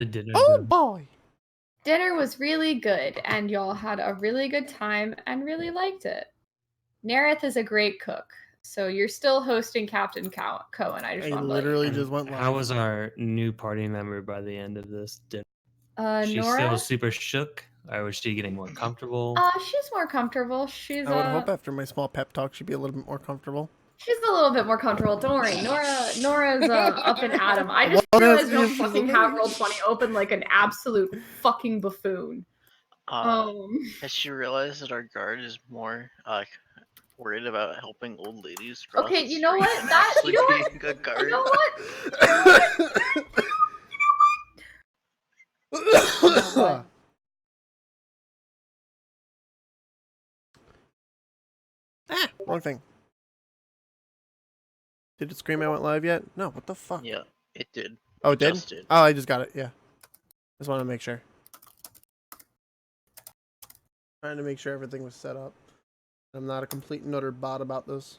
The dinner. Oh boy! Dinner was really good, and y'all had a really good time and really liked it. Nerith is a great cook, so you're still hosting Captain Cohen. I just I want to literally just went How live. was our new party member by the end of this dinner? She's Nora. still super shook, or was she getting more comfortable? She's more comfortable. She's I would hope after my small pep talk she'd be a little bit more comfortable. She's a little bit more comfortable. Don't worry. Nora's up and at 'em. I just Well, realized that's don't if she's fucking okay. have Roll20 open like an absolute fucking buffoon. Has she realized that our guard is more worried about helping old ladies cross Okay, the you know street what? than That actually you know what? being a guard? You know what? Ah, wrong thing. Did it scream I went live yet? No, what the fuck? Yeah, it did. Oh, it did? Just did. Oh, I just got it, yeah. Just wanted to make sure. Trying to make sure everything was set up. I'm not a complete nutter bot about this.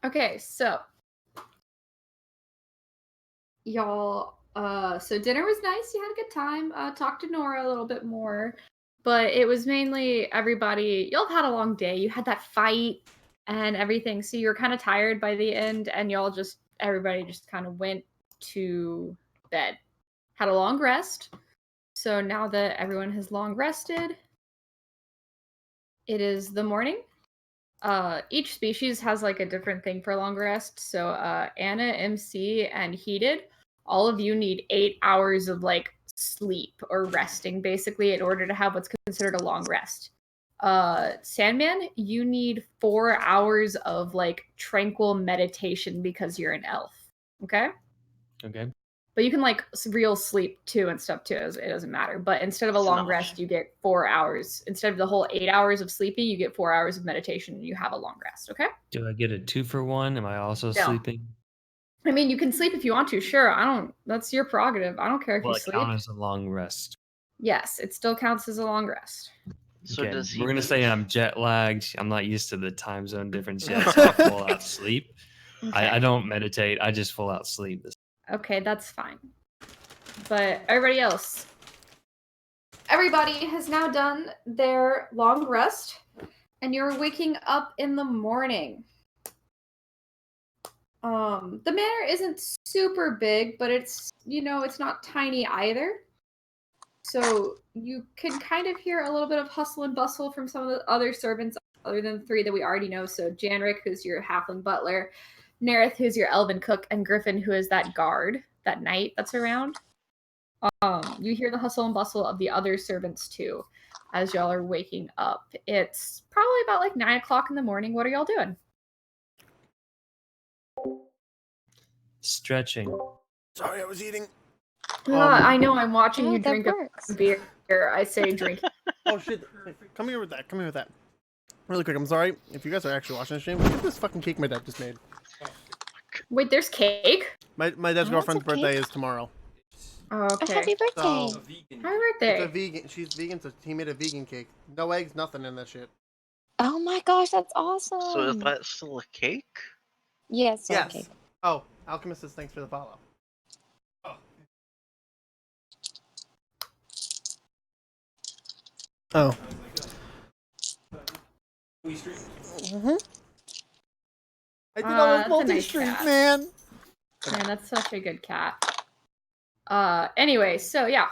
Okay, so y'all so dinner was nice. You had a good time. Talked to Nora a little bit more, but it was mainly everybody. Y'all had a long day. You had that fight and everything, so you were kind of tired by the end, and everybody just kind of went to bed. Had a long rest. So now that everyone has long rested, it is the morning. Each species has like a different thing for long rest. So Anna, MC, and Heated, all of you need 8 hours of like sleep or resting basically in order to have what's considered a long rest. Sandman, you need 4 hours of like tranquil meditation because you're an elf. Okay? Okay. But you can like real sleep too and stuff too. It doesn't matter. But instead of a long rest, you get 4 hours. Instead of the whole 8 hours of sleeping, you get 4 hours of meditation and you have a long rest. Okay? Do I get a 2-for-1? Am I also sleeping? I mean, you can sleep if you want to. Sure. That's your prerogative. I don't care if you sleep. Count as a long rest? Yes, it still counts as a long rest. So Okay, does we're gonna he- say I'm jet lagged. I'm not used to the time zone difference yet, so I full out sleep. Okay. I don't meditate. I just full out sleep. Okay, that's fine. But everybody else. Everybody has now done their long rest, and you're waking up in the morning. The manor isn't super big, but it's not tiny either. So you can kind of hear a little bit of hustle and bustle from some of the other servants other than the 3 that we already know. So Janrik, who's your halfling butler, Nerith, who's your elven cook, and Griffin, who is that guard, that knight that's around. You hear the hustle and bustle of the other servants too, as y'all are waking up. It's probably about like 9 o'clock in the morning. What are y'all doing? Stretching. Sorry, I was eating. I know I'm watching you that drink works. a beer. I say drink. Oh shit. Come here with that. Come here with that. Really quick, I'm sorry. If you guys are actually watching the stream, look at this fucking cake my dad just made. Wait, there's cake? My dad's Lots girlfriend's of birthday cake? is tomorrow. Oh, Oh, okay. happy birthday! So, Happy birthday. it's a vegan. She's vegan, so he made a vegan cake. No eggs, nothing in that shit. Oh my gosh, that's awesome! So is that still a cake? Yes, Yes. okay. Oh, Alchemist says thanks for the follow. Oh. Mm-hmm. I did all That's those a nice multi-stream, cat. man. Man, that's such a good cat. Anyway, so yeah.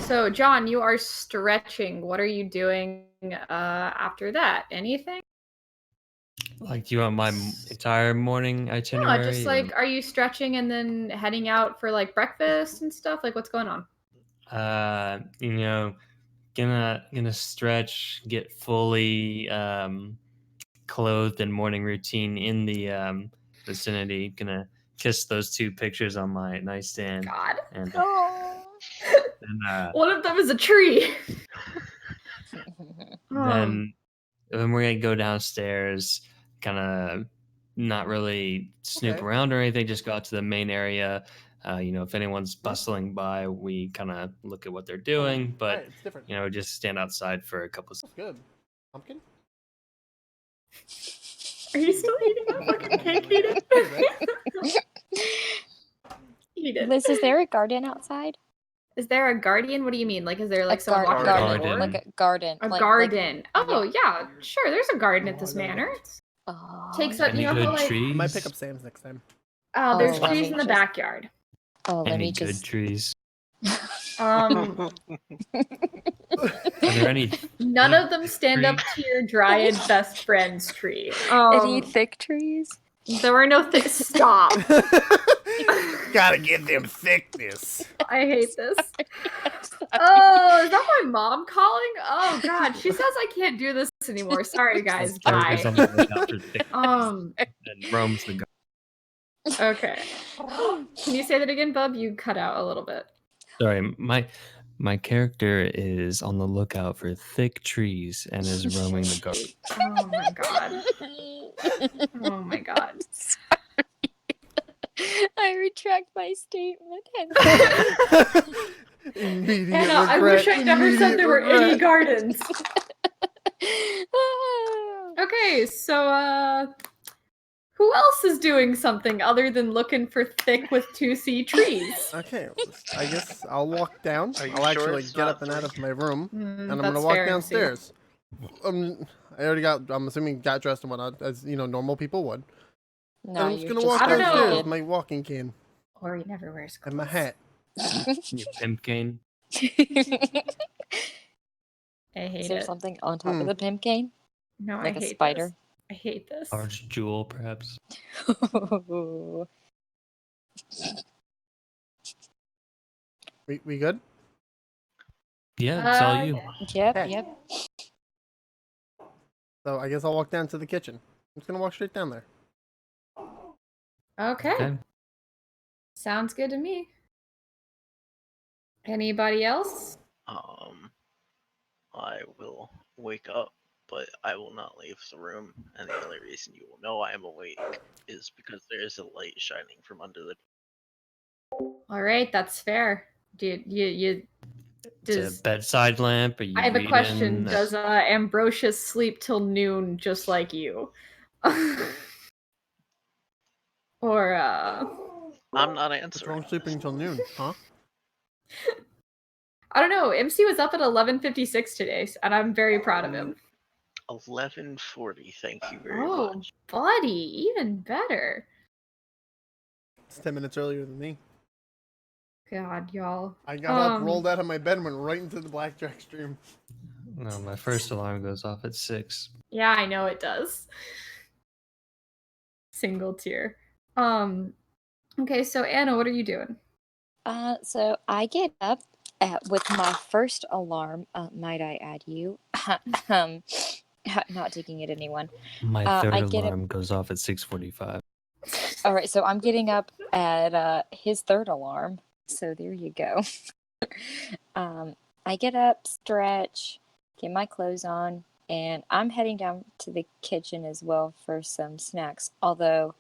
So John, you are stretching. What are you doing after that? Anything? Like, do you want my entire morning itinerary? No, just like, are you stretching and then heading out for like breakfast and stuff? Like, what's going on? Gonna stretch, get fully clothed in morning routine in the vicinity. Gonna kiss those 2 pictures on my nightstand. God. And, Oh. One of them is a tree. then we're gonna go downstairs, kind of not really snoop around or anything, just go out to the main area. If anyone's bustling by, we kind of look at what they're doing, but Right, it's different. just stand outside for a couple. That's good. Pumpkin? Are you still eating that fucking cake, Eden? Eden. Liz, is there a garden outside? Is there a guardian? What do you mean? Like, is there like someone walking garden. around the door? Like a garden. A like, garden. Oh yeah, sure. There's a garden at this manor. Oh, Takes up, Any you know, good how, like, trees? I might pick up Sam's next time. there's let trees me in the just- backyard. oh, let Any me good just. trees? Um, Are there any? none of them stand up to your dryad best friend's tree. Any thick trees? There were no stop. Gotta get them thickness. I hate this. Oh, is that my mom calling? Oh god, she says I can't do this anymore. Sorry guys, Characters bye. on the lookout for thick Um, and roams the garden. okay. Can you say that again, Bub? You cut out a little bit. Sorry, my character is on the lookout for thick trees and is roaming the garden. Oh my god. Oh my god. I retract my statement. Immediate Anna, I regret, wish I never said there were any immediate gardens. Okay, so who else is doing something other than looking for thick with 2C trees? Okay, I guess I'll walk down. Are you I'll sure actually it's get not up and out of my room, and I'm that's gonna walk fair, MC. downstairs. I already got. I'm assuming got dressed and whatnot, as you know, normal people would. No, And I'm just you're gonna walk I don't know. downstairs with my walking cane Or he never wears and my clothes. hat. You pimp cane. I hate Is there it. something on top of the pimp cane? No, Like I a hate spider? This. I hate this. Large jewel, perhaps. We good? Yeah, it's all you. Yep, Hey. yep. So I guess I'll walk down to the kitchen. I'm just gonna walk straight down there. Okay. Okay. Sounds good to me. Anybody else? I will wake up, but I will not leave the room. And the only reason you will know I am awake is because there is a light shining from under the. All right, that's fair. Dude, you It's does a bedside lamp. Are you I have a question. reading? Does Ambrosius sleep till noon just like you? Or I'm not What's answering. wrong sleeping till noon, huh? I don't know. MC was up at 11:56 today, and I'm very proud of him. 11:40. Thank you very Oh, much. buddy, even better. It's 10 minutes earlier than me. God, y'all. I got up, rolled out of my bed, and went right into the blackjack stream. No, my first alarm goes off at 6. Yeah, I know it does. Single tier. Okay, so Anna, what are you doing? So I get up with my first alarm, might I add you, not digging at anyone. My I third get alarm goes off at 6:45. All right, so I'm getting up at his third alarm. So there you go. I get up, stretch, get my clothes on, and I'm heading down to the kitchen as well for some snacks. Although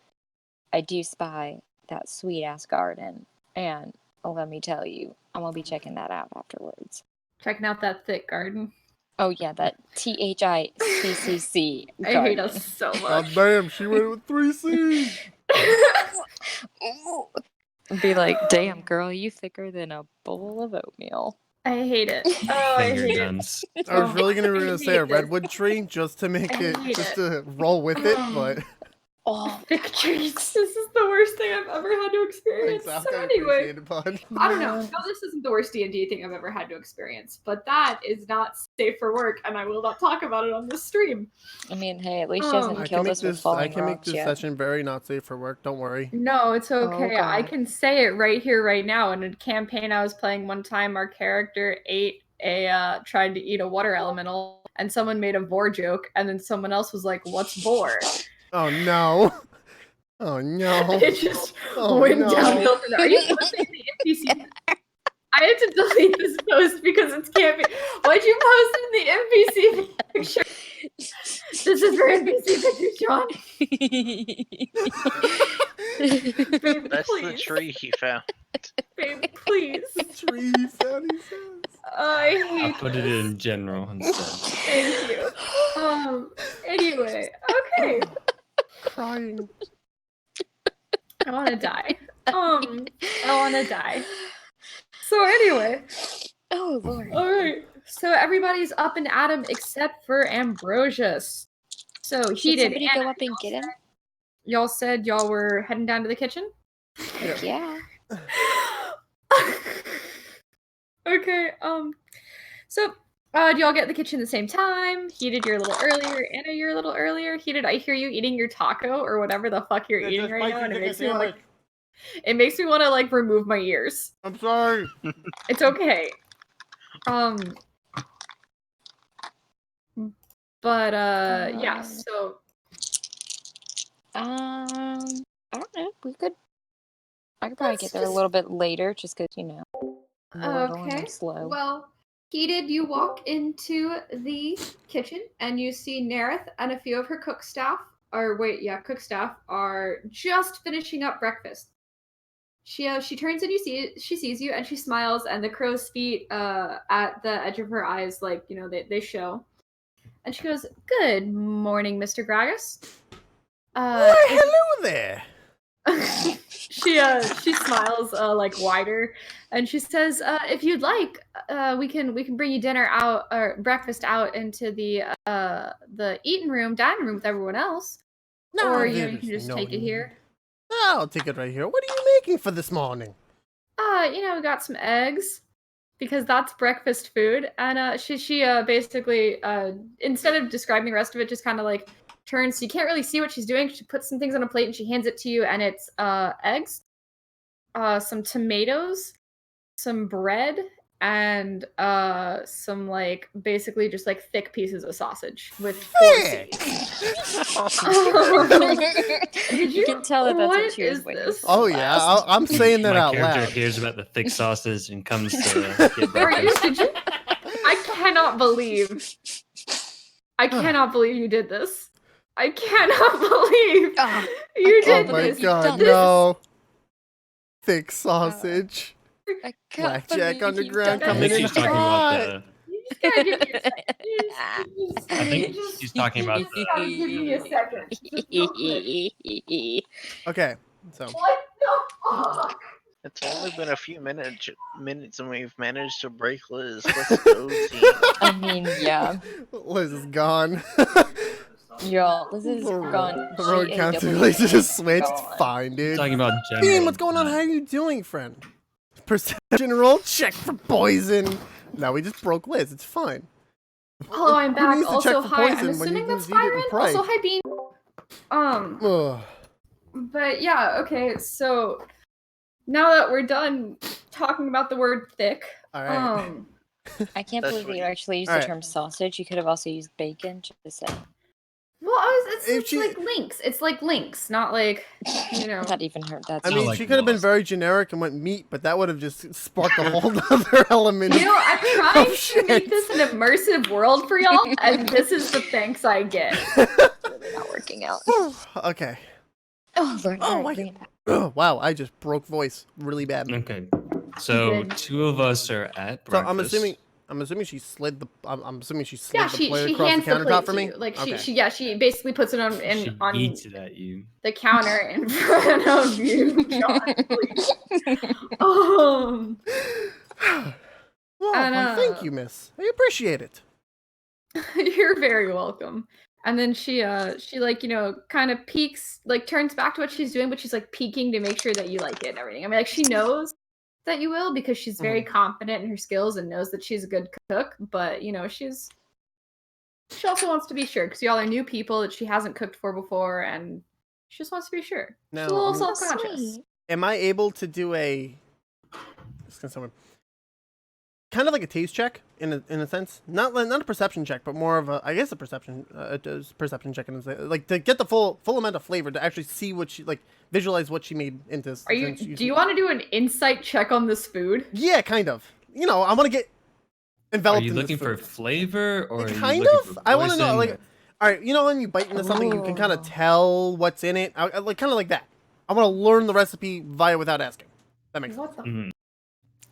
I do spy that sweet ass garden, and let me tell you, I'm gonna be checking that out afterwards. Checking out that thick garden. Oh yeah, that THICCC I garden. hate us so God much. damn, she went with 3 C's. Be like, damn girl, you thicker than a bowl of oatmeal. I hate it. Oh, I Finger hate it. guns. I was really gonna I say a hate this. redwood tree just to make I it, hate just it. to roll with it, but Oh, Thick trees. This is the worst thing I've ever had to experience. thanks, So I anyway, appreciate it, bud. I don't know. No, this isn't the worst D&D thing I've ever had to experience, but that is not safe for work, and I will not talk about it on this stream. I mean, hey, at least she hasn't I can killed make us with this. falling I can make rocks this yet. session very not safe for work. Don't worry. No, it's okay. I God. can say it right here, right now. In a campaign I was playing one time, our character tried to eat a water elemental, and someone made a vor joke, and then someone else was like, "What's vor?" Oh no. Oh no. It just Oh, went no. downhill from there. Are you posting the NPC? I had to delete this post because it's camping. Why'd you post in the NPC picture? This is for NPC picture, Sean. Babe, That's the please. tree he found. Babe, please. Tree sound, he says. I I'll hate put it this. in general instead. Thank you. Anyway, okay. Crying. I want to die. I want to die. So anyway, Oh Lord. all right. So everybody's up and at him except for Ambrosius. So Should he did. somebody go up and get him? Y'all said y'all were heading down to the kitchen. Yeah. Okay. So, do y'all get in the kitchen at the same time? Heated, you're a little earlier. Anna, you're a little earlier. Heated, I hear you eating your taco or whatever the fuck you're eating right now, and it makes me want to like remove my ears. I'm sorry. It's okay. But yeah. So I don't know. I could probably get there a little bit later, just because mortal and I'm slow. Well, Heated, you walk into the kitchen and you see Nerith and a few of her cook staff, cook staff are just finishing up breakfast. She turns and she sees you and she smiles, and the crow's feet at the edge of her eyes, like, they show. And she goes, "Good morning, Mr. Gragas." Why, hello there. She smiles like wider, and she says, "If you'd like, we can bring you dinner out or breakfast out into the dining room with everyone else, or you can just take it here." I'll take it right here. What are you making for this morning? We got some eggs because that's breakfast food, and she basically instead of describing the rest of it, just kind of like turns, so you can't really see what she's doing. She puts some things on a plate and she hands it to you, and it's eggs, some tomatoes, some bread, and some like basically just like thick pieces of sausage with 4 seeds. You can tell that that's what she was waiting for. Oh yeah, I'm saying that out My character loud. hears about the thick sausage and comes to get breakfast. Did you? I cannot believe you did this. I cannot believe you did Oh my this. god, no. Thick sausage. I can't Blackjack believe you've Underground done I coming think in she's talking about I think she's talking about the. Give me a second. Just real quick. Okay, so What the fuck? It's only been a few minutes and we've managed to break Liz. Let's go, team. I mean, yeah. Liz is gone. Y'all, this is gone. The road constellation just switched. Gone. Fine, dude. Talking about general. Beam, what's going on? How are you doing, friend? Perception roll, check for poison. No, we just broke Liz. It's fine. Hello, I'm Who back. needs to Also, check for hi. I'm poison when assuming you that's can eat it and Byron. pray? Also, hi, Bean. Ugh. But yeah, okay. So now that we're done talking about the word thick, All right. I can't That's believe that you right. actually used Alright. the term sausage. You could have also used bacon, just to say. well, If it's she- like links. It's like links, not like, That even hurt. That's I mean, like she could have been Lost. very generic and went meat, but that would have just sparked a whole other element. I'm trying to shit. make this an immersive world for y'all, and this is the thanks I get. really not working out. Okay. Oh Lord! Oh Alright, my bring it back. Wow, I just broke voice really bad. Okay, so Good. 2 of us are at So breakfast. I'm assuming she slid the. I'm assuming she slid Yeah, the she plate across hands the the countertop plate for to me. you. Like Okay. she basically puts it on She on eats it at you. the counter in front of you, John. Please. Well, And, thank you, miss. I appreciate it. You're very welcome. And then she like, kind of peeks, like turns back to what she's doing, but she's like peeking to make sure that you like it and everything. I mean, like she knows that you will because she's very confident in her skills and knows that she's a good cook, but she also wants to be sure because y'all are new people that she hasn't cooked for before, and she just wants to be sure. Now, She's a little I'm- self-conscious. Sweet. Am I able to do a? It's gonna sound weird. Kind of like a taste check in a sense, not a perception check, but more of a, I guess, a perception check, like to get the full amount of flavor, to actually see what she, like, visualize what she made into. Do you want to do an insight check on this food? Yeah, kind of. I want to get Are enveloped. you in looking this for food. flavor or are you Kind looking of? for I want to know, poison, like, or- all right, when you bite into something, you can kind of Ooh. tell what's in it. I like kind of like that. I want to learn the recipe without asking. That makes sense. What the? Mhm.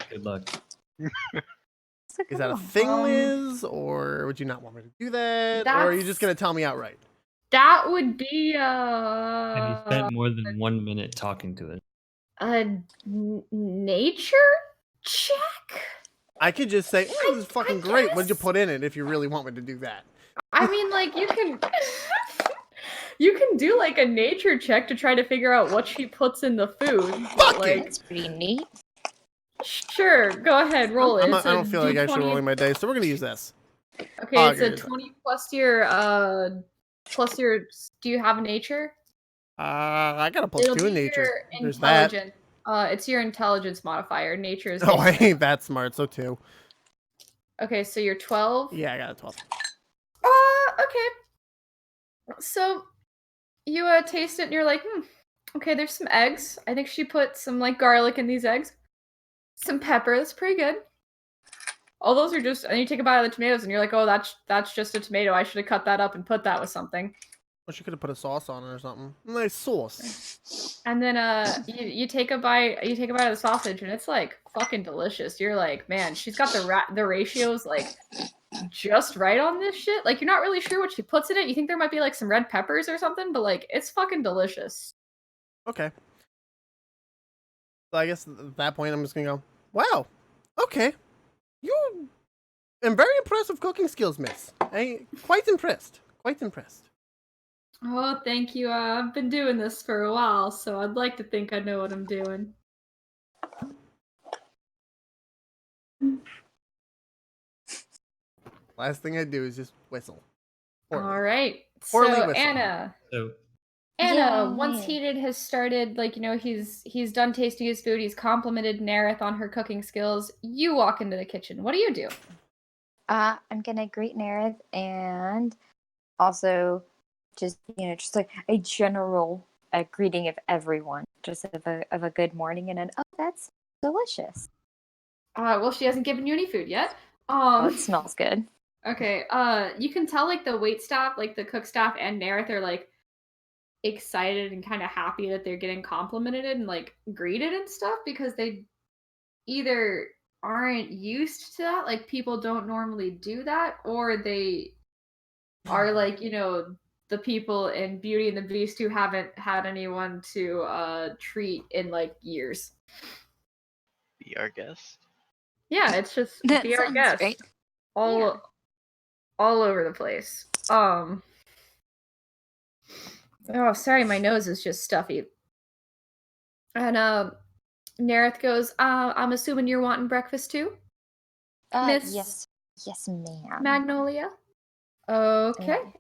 Good luck. Is that a thing, Liz, or would you not want me to do that, or are you just gonna tell me outright? That would be Have you spent more than 1 minute talking to it? nature check? I could just say, "Oh, this is fucking great. What did you guess. put in it?" If you really want me to do that. I mean, like you can you can do like a nature check to try to figure out what she puts in the food. Fuck Like, That's pretty neat. sure, go ahead, roll it. I don't feel like actually D20. rolling my dice, so we're gonna use this. Okay, it's a Augers. 20 plus your. Do you have a nature? I got a plus It'll 2 in be nature. your There's that. intelligence. It's your intelligence modifier. Nature is. Oh, I basically- ain't that smart, so 2. Okay, so you're 12. Yeah, I got a 12. Okay. So you taste it and you're like, okay, there's some eggs. I think she put some like garlic in these eggs. Some pepper, that's pretty good. All those are just, and you take a bite of the tomatoes and you're like, oh, that's just a tomato. I should have cut that up and put that with something. Well, she could have put a sauce on it or something. Nice sauce. And then you take a bite of the sausage and it's like fucking delicious. You're like, man, she's got the ratios like just right on this shit. Like you're not really sure what she puts in it. You think there might be like some red peppers or something, but like it's fucking delicious. Okay. So I guess at that point I'm just gonna go, wow, okay. You am very impressive cooking skills, miss. Quite impressed. Quite impressed. Oh, thank you. I've been doing this for a while, so I'd like to think I know what I'm doing. Last thing I do is just whistle. Poorly. All right. Poorly So whistle. Anna, So once Yay. Heated has started, like, you know, he's done tasting his food, he's complimented Nerith on her cooking skills, you walk into the kitchen. What do you do? I'm gonna greet Nerith and also just just like a general greeting of everyone, just of a good morning and an oh that's delicious. Well, she hasn't given you any food yet. Oh, it smells good. Okay, you can tell, like, the wait staff, like, the cook staff and Nerith are, like, excited and kind of happy that they're getting complimented and, like, greeted and stuff because they either aren't used to that, like, people don't normally do that, or they are, like, you know, the people in Beauty and the Beast who haven't had anyone to treat in, like, years. Be our guest. Yeah, it's just That be our sounds guest. great. All over the place. Oh, sorry, my nose is just stuffy. And Nerith goes, I'm assuming you're wanting breakfast too, Miss Yes, ma'am. Magnolia? Okay. Yeah.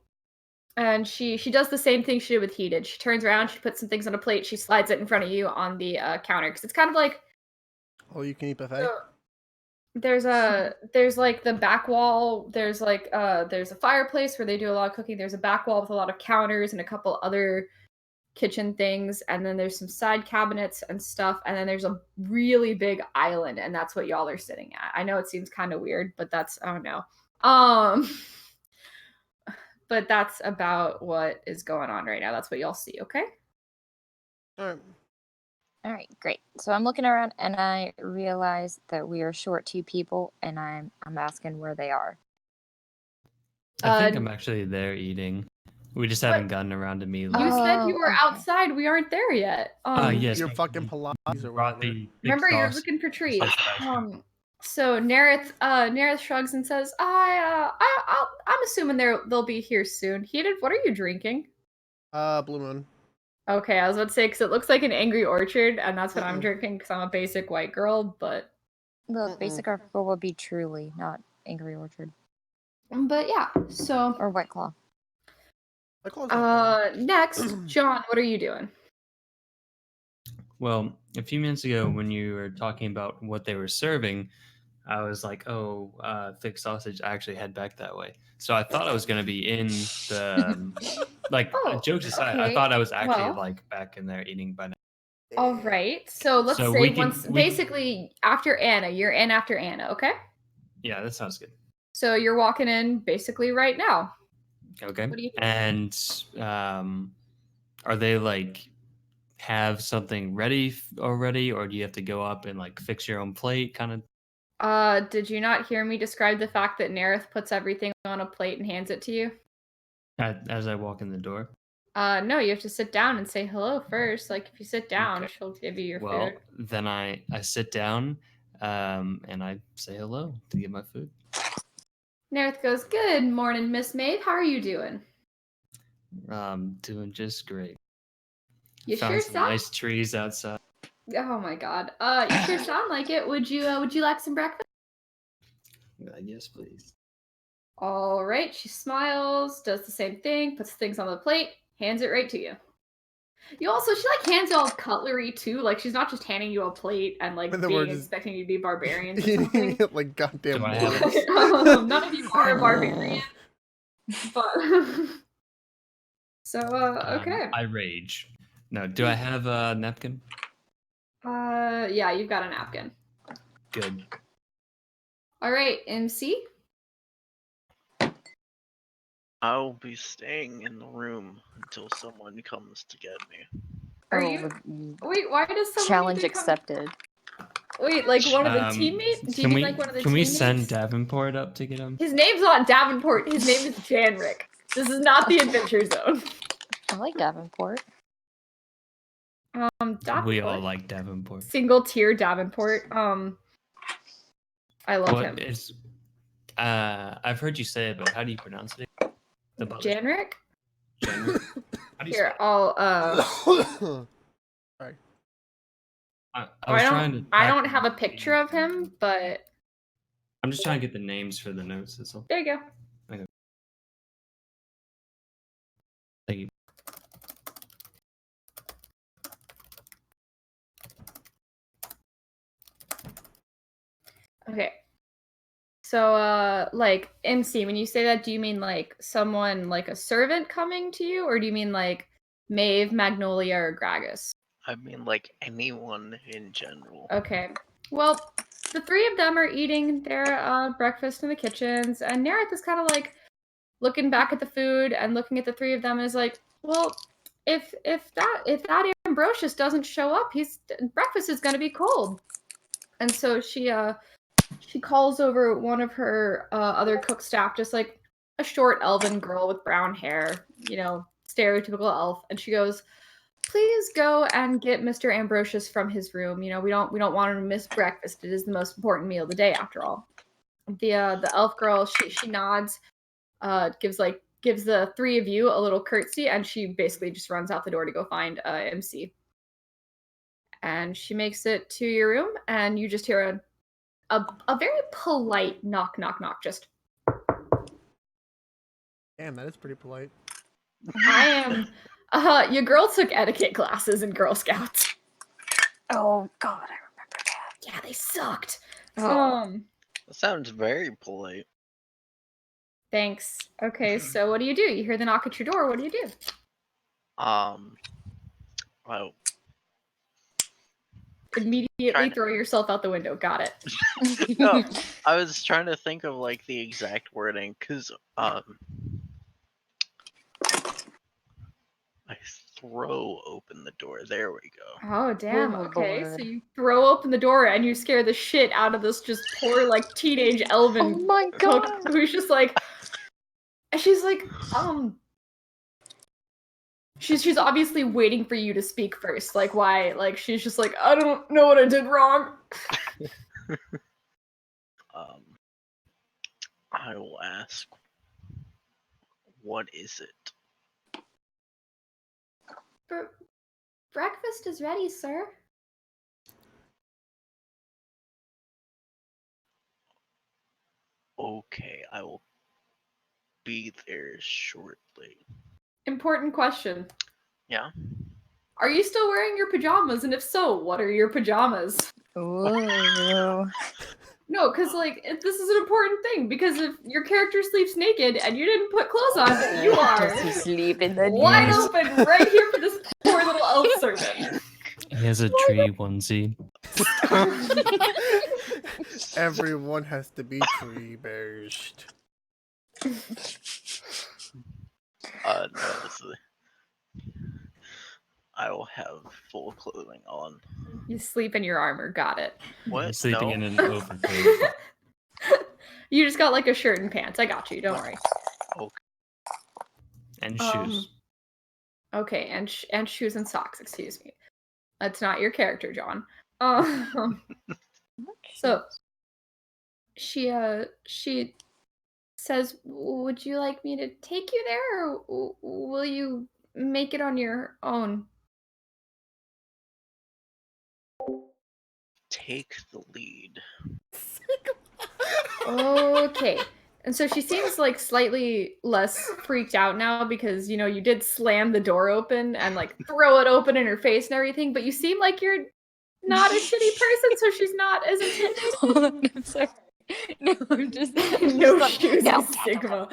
And she does the same thing she did with Heated. She turns around, she puts some things on a plate, she slides it in front of you on the counter because it's kind of like Oh, you can eat buffet. there's like the back wall. There's like there's a fireplace where they do a lot of cooking. There's a back wall with a lot of counters and a couple other kitchen things, and then there's some side cabinets and stuff, and then there's a really big island, and that's what y'all are sitting at. I know it seems kind of weird, but that's I don't know. But that's about what is going on right now. That's what y'all see, okay? All All right, great. So I'm looking around and I realize that we are short 2 people, and I'm asking where they are. I think Uh, I'm actually there eating. We just haven't gotten around to me. You Like, said you Oh, were okay. outside. We aren't there yet. yes, You're we- fucking we Pilates or brought whatever. the big Remember, you're sauce. looking for trees. That's what I was So Nerith shrugs and says, I'm assuming they'll be here soon. Heated, what are you drinking? Blue Moon. Okay, I was about to say, because it looks like an Angry Orchard, and that's what I'm Mm-mm. drinking, because I'm a basic white girl, but Basic Article would be Truly, not Angry Orchard yeah, so, or White Claw. My clothes are next, John, what are you doing? Well, a few minutes ago, when you were talking about what they were serving, I was like, "Oh, thick sausage." I actually head back that way, so I thought I was going to be in the like. Oh, jokes aside, I okay. thought I was actually Well. like back in there eating by now. All right, so let's So say we can- basically, after Anna, you're in after Anna, okay? Yeah, that sounds good. So you're walking in basically right now. Okay. What do you think? And are they like have something ready already, or do you have to go up and like fix your own plate, kind of? Did you not hear me describe the fact that Nerith puts everything on a plate and hands it to you? As I walk in the door. No, you have to sit down and say hello first. Like if you sit down, Okay. she'll give you your Well, food. then I sit down, and I say hello to get my food. Nerith goes, "Good morning, Miss Maeve. How are you doing?" Doing just great. You Found sure some sound. nice trees outside. Oh my god. You sure sound like it. Would you like some breakfast? Yes, please. All right. She smiles, does the same thing, puts things on the plate, hands it right to you. She like hands you all cutlery too. Like she's not just handing you a plate and like But then we're being just expecting you to be barbarians or eating something. it like goddamn Do I have wolves. None of you are a barbarian, but so okay. I rage. No, do I have a napkin? Yeah, you've got a napkin. Good. All right, MC. I'll be staying in the room until someone comes to get me. Are you? Wait, why does someone Challenge need to come- accepted. Wait, like one of the teammates? Do you Can mean we like one of the can we teammates? send Davenport up to get him? His name's not Davenport. His name is Janrick. This is not the Adventure Zone. I like Davenport. Davenport. We all like Davenport. Single tier Davenport. I love What him. is? I've heard you say it, but how do you pronounce it? The butler. Janrick? Janrick? How do you Here, spell I'll Sorry. it? I was trying to. I don't type have a in- picture of him, but I'm just trying to get the names for the notes. That's all. there you go. Thank you. Okay. So like MC, when you say that, do you mean like someone like a servant coming to you, or do you mean like Maeve, Magnolia, or Gragas? I mean, like anyone in general. Okay. Well, the three of them are eating their breakfast in the kitchens, and Nerith is kind of like looking back at the food and looking at the three of them, and is like, well, if that Ambrosius doesn't show up, breakfast is gonna be cold. And so she calls over one of her other cook staff, just like a short elven girl with brown hair, stereotypical elf, and she goes, "Please go and get Mr. Ambrosius from his room. We don't want him to miss breakfast. It is the most important meal of the day, after all." The elf girl, she nods, gives the three of you a little curtsy, and she basically just runs out the door to go find MC. And she makes it to your room, and you just hear a very polite knock, knock, knock. Just, Damn, that is pretty polite. I am. Your girl took etiquette classes in Girl Scouts. Oh God, I remember that. Yeah, they sucked. Oh. That sounds very polite. Thanks. Okay, so what do? You hear the knock at your door. What do you do? Well, Immediately throw yourself out the window. Got it. no, I was trying to think of like the exact wording, cause I throw open the door. There we go. Oh, damn. Oh, Okay, Lord. so you throw open the door and you scare the shit out of this just poor, like, teenage elven Oh my cook God. who's just like, and she's like, she's obviously waiting for you to speak first. Like, why? Like, she's just like, I don't know what I did wrong. I will ask, what is it? Breakfast is ready, sir. Okay, I will be there shortly. Important question. Yeah? Are you still wearing your pajamas? And if so, what are your pajamas? Ooh. No, because, like, this is an important thing, because if your character sleeps naked and you didn't put clothes on, then you are Does he sleep in the wide Yes. open right here for this poor little elf servant. He has a tree onesie. Everyone has to be tree-based. No, this is... I will have full clothing on. You sleep in your armor, got it. What? He's sleeping No. in an overcoat. You just got like a shirt and pants. I got you, don't worry. And shoes. Okay, and shoes and socks. Excuse me. That's not your character, John. So she says, "Would you like me to take you there, or will you make it on your own?" Take the lead. Okay. And so she seems like slightly less freaked out now because, you did slam the door open and like throw it open in her face and everything, but you seem like you're not a shitty person, so she's not as intimidated. I'm sorry. No, I'm just No like, shoes no. of Sigma.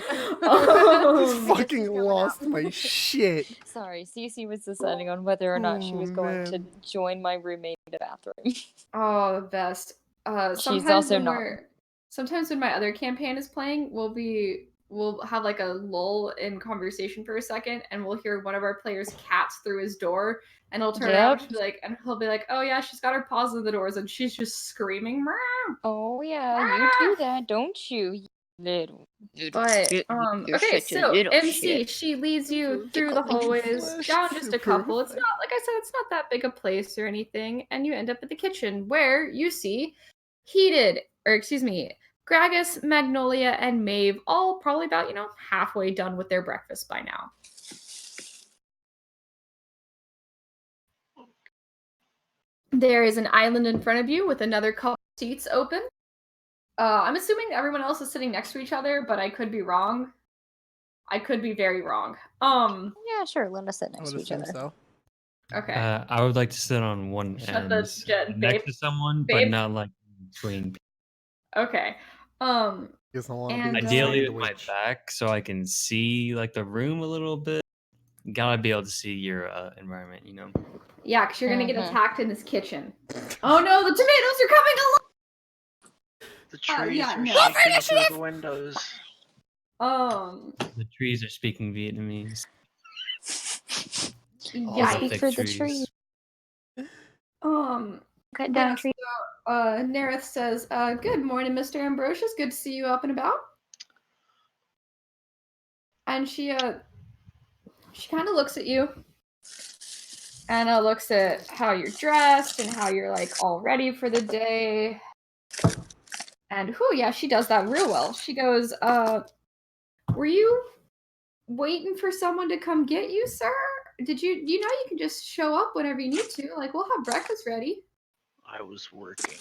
Fucking lost my shit. Sorry, Cece was deciding on whether or not she was going to man. join my roommate in the bathroom. Oh, the best. She's also not. Sometimes when my other campaign is playing, we'll have like a lull in conversation for a second, and we'll hear one of our players' cats through his door, and he'll turn around and he'll be like, "Oh yeah, she's got her paws in the doors, and she's just screaming." Meow. Oh yeah, you do that, don't you? You little But shit. You're okay, such a so little MC, shit. she leads you through the hallways, Flash down just a super. couple. It's not, like I said, it's not that big a place or anything, and you end up at the kitchen where you see Gragas, Magnolia, and Maeve all probably about, halfway done with their breakfast by now. There is an island in front of you with another couple seats open. I'm assuming everyone else is sitting next to each other, but I could be wrong. I could be very wrong. Yeah, sure. Let us sit I next would to each assume other. so. Okay. I would like to sit on one Shut end babe. next to someone, Babe. but not like between. Okay. Guess I want to And, be the Ideally with my sandwich. back, so I can see like the room a little bit. Gotta be able to see your environment, Yeah, because you're gonna get Mhm. attacked in this kitchen. Oh no, the tomatoes are coming along! The trees yeah, are no. shaking through the windows. The trees are speaking Vietnamese. Oh, Yeah. Speak thick for the tree. Cut down Yeah, tree. so, Nerith says, "Good morning, Mr. Ambrosius. Good to see you up and about." And she kind of looks at you, and looks at how you're dressed and how you're like all ready for the day. And yeah, she does that real well. She goes, "Were you waiting for someone to come get you, sir? Did you you can just show up whenever you need to? Like, we'll have breakfast ready." I was working.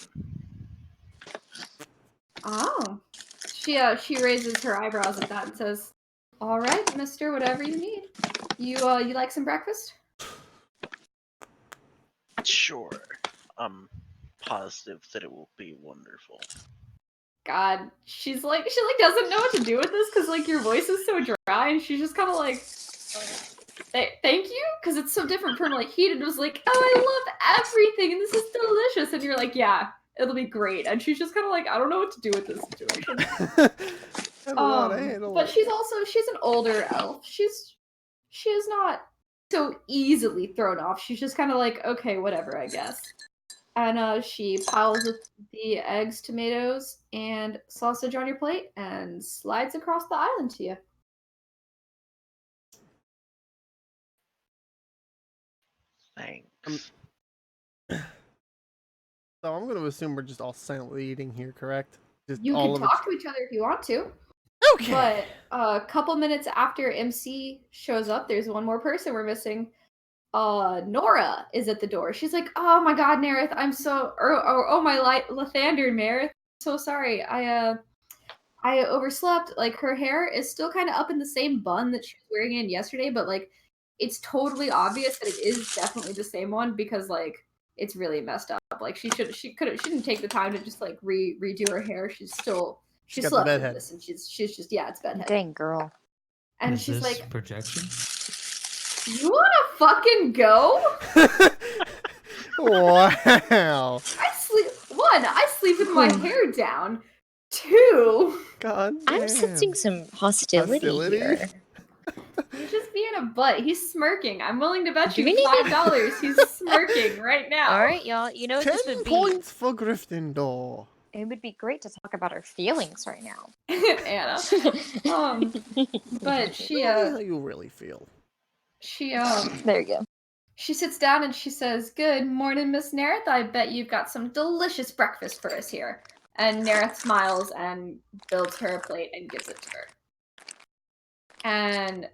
Oh. She raises her eyebrows at that and says, "All right, mister, whatever you need. You like some breakfast?" Sure. I'm positive that it will be wonderful. God, she doesn't know what to do with this because like your voice is so dry, and she's just kind of like, "Thank you," because it's so different from like Heated was like, "Oh, I love everything, and this is delicious," and you're like, "Yeah, it'll be great," and she's just kind of like, "I don't know what to do with this situation." I don't know how to handle But it. she's an older elf. She is not so easily thrown off. She's just kind of like, okay, whatever, I guess. And she piles the eggs, tomatoes, and sausage on your plate and slides across the island to you. Thanks. So I'm going to assume we're just all silently eating here, correct? Just You all can of talk to each other if you want to. Okay. But a couple minutes after MC shows up, there's one more person we're missing. Nora is at the door. She's like, "Oh my God, Nerith, I'm so, oh my Lathander, Nerith, so sorry. I overslept. Like her hair is still kind of up in the same bun that she was wearing in yesterday, but like it's totally obvious that it is definitely the same one because like it's really messed up. Like she didn't take the time to just like redo her hair. She got the slept in bedhead. this, and she's just it's bedhead. Dang girl. And Is she's this like, projection? "You want to fucking go? Wow. I sleep with my hair down. 2, God I'm damn. sensing some hostility, Hostility? here. he's just being a butt. He's smirking. I'm willing to bet Do you we need to- $5 he's smirking right now." All right, y'all. You know what 10 this would be? points for Gryffindor. it would be great to talk about our feelings right now. Anna. But she Tell me how you really feel. There you go. she sits down and she says, "Good morning, Miss Nerith. I bet you've got some delicious breakfast for us here." And Nerith smiles and builds her a plate and gives it to her. And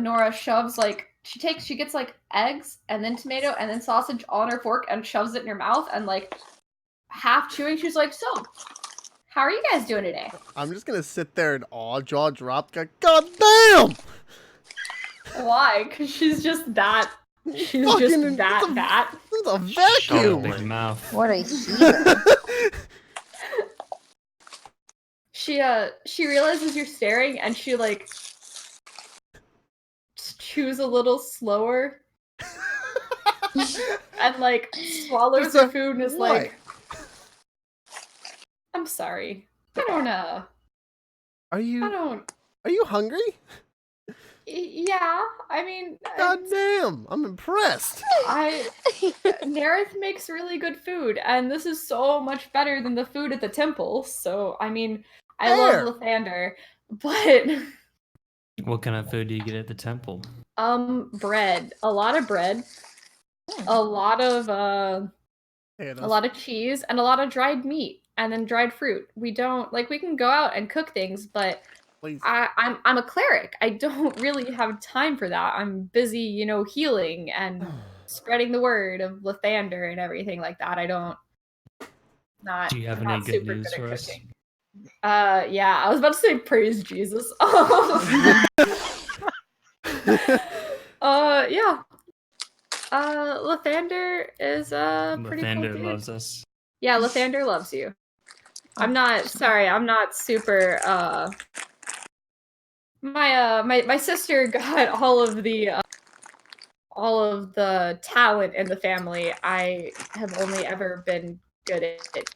Nora shoves she gets eggs and then tomato and then sausage on her fork and shoves it in her mouth and half chewing. She's like, "So, how are you guys doing today?" I'm just gonna sit there in awe, jaw dropped. God damn! Why? Because she's just that. She's Fucking- just that fat. It's a Got a vacuum. big mouth. What a heathen. She realizes you're staring and she chews a little slower and swallows her food and is Why? like, "I'm sorry. I don't Are you hungry? Yeah, I mean, God damn! I'm impressed. Nerith makes really good food, and this is so much better than the food at the temple. So, I mean, I Fair. love Lathander, but What kind of food do you get at the temple? bread, a lot of bread, a lot of cheese, and a lot of dried meat, and then dried fruit. We don't we can go out and cook things, but Please. I'm a cleric. I don't really have time for that. I'm busy, healing and spreading the word of Lathander and everything like that. I don't. Not. Do you have I'm any not good super news good at for us? cooking. Yeah, I was about to say praise Jesus. Yeah. Lathander is pretty cool Lathander dude. loves us. Yeah, Lathander loves you. I'm not super my sister got all of the talent in the family. I have only ever been good at it.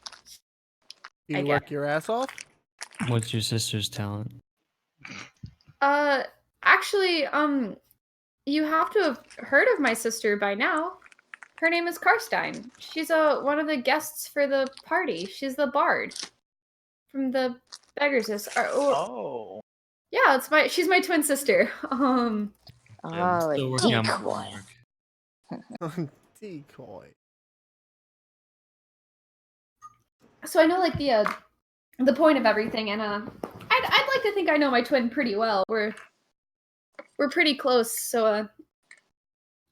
You work your ass off? What's your sister's talent? Actually, you have to have heard of my sister by now. Her name is Karstein. She's one of the guests for the party. She's the bard from the Beggars List. Oh. Yeah, she's my twin sister. I'm Oh, still a working on my decoy. homework. Decoy. So I know the point of everything, and I'd like to think I know my twin pretty well. We're pretty close, so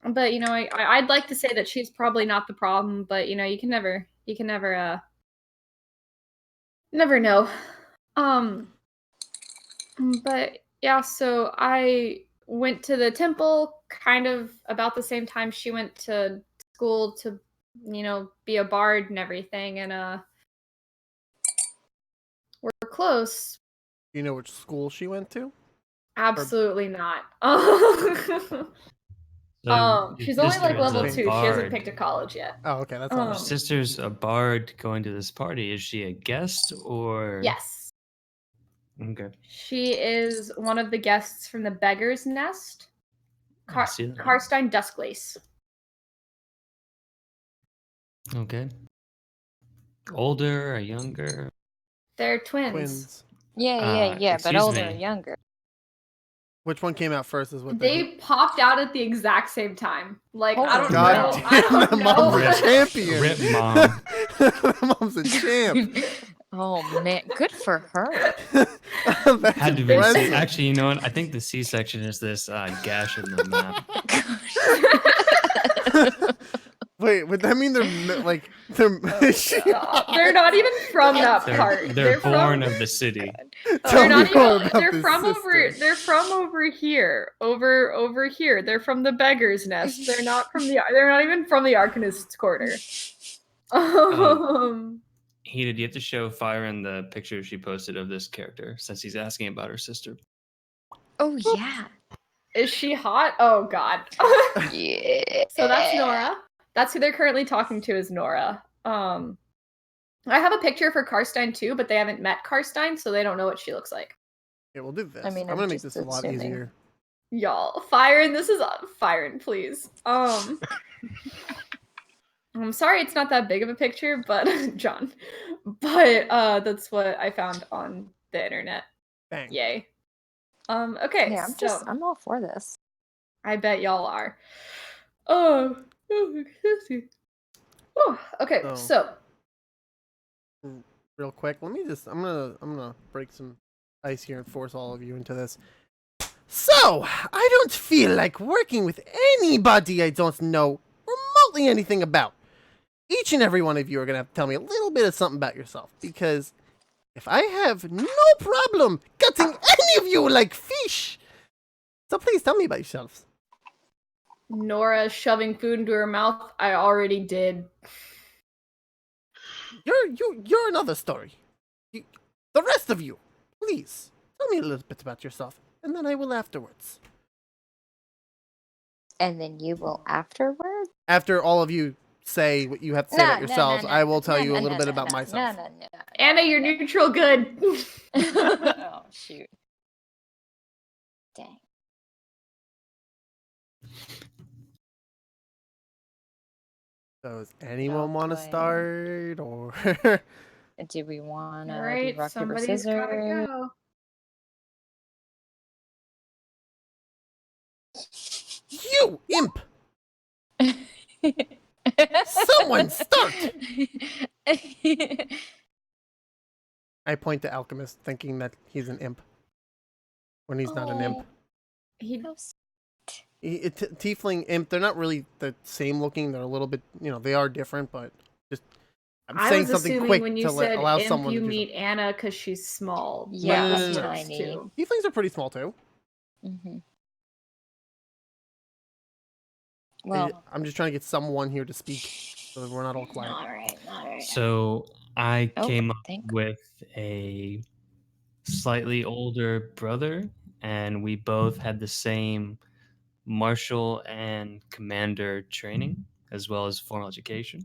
but I'd like to say that she's probably not the problem, but you can never never know. But yeah, so I went to the temple kind of about the same time she went to school to be a bard and everything, and we're close. You know which school she went to? Absolutely not. So your She's only sister is level a 2. She hasn't bard. picked a college yet. Oh, okay, that's all. Your sister's a bard going to this party. Is she a guest or? Yes. Okay. She is one of the guests from the Beggar's Nest. I see that. Karstein Duskglace. Okay. Older or younger? They're twins. Twins. Yeah, but excuse older me. or younger. Which one came out first? Is what They popped out at the exact same time. I don't God know. I damn, that don't mom's know. a champion. Rip mom. That mom's a champ. Oh man, good for her. That's Had to be. impressive. Actually, you know what? I think the C-section is this gash in the map. Wait, would that mean they're They're not even from that part. They're born from, of the city. Tell They're me not more even. about They're this from sister. They're from over here. Over here. They're from the Beggar's Nest. They're not from the. They're not even from the Arcanist's Quarter. He did you have to show Fire in the picture she posted of this character since he's asking about her sister. Oh yeah. Is she hot? Oh God. Yeah. So that's Nora. That's who they're currently talking to is Nora. I have a picture for Karstein too, but they haven't met Karstein, so they don't know what she looks like. Yeah, we'll do this. I mean, I'm I'm gonna make just this a lot assuming. easier. Y'all, Firen, this is Firen, please. I'm sorry it's not that big of a picture, but John. But that's what I found on the internet. Bang. Yay. Okay, Yeah, so I'm all for this. I bet y'all are. Oh, excuse me. Oh, okay, so Real quick, let me just I'm gonna break some ice here and force all of you into this. So, I don't feel like working with anybody I don't know remotely anything about. Each and every one of you are gonna have to tell me a little bit of something about yourself, because if I have no problem cutting any of you like fish, so please tell me about yourselves. Nora shoving food into her mouth, I already did. You're another story. The rest of you, please tell me a little bit about yourself, and then I will afterwards. And then you will afterward? After all of you say what you have to say about yourselves, I will tell you a little bit about myself. No. Anna, you're neutral good. Oh, shoot. Dang. So does anyone want to boy. start, or Do we want to All do right, rock, paper, somebody's gotta scissors? go. you imp? Someone start! I point to Alchemist, thinking that he's an imp when he's not an imp. He Tiefling imp, they're not really the same looking. They're a little bit, they are different, but just I'm I saying was something assuming quick when you to said allow imp, someone you to do meet Anna because she's small. Yeah, Like she's those tiny. two. Tieflings are pretty small too. Mm-hmm. Well, I'm just trying to get someone here to speak, so that we're not all quiet. all right. So I Oh, came up thank- with a slightly older brother, and we both had the same martial and commander training, as well as formal education.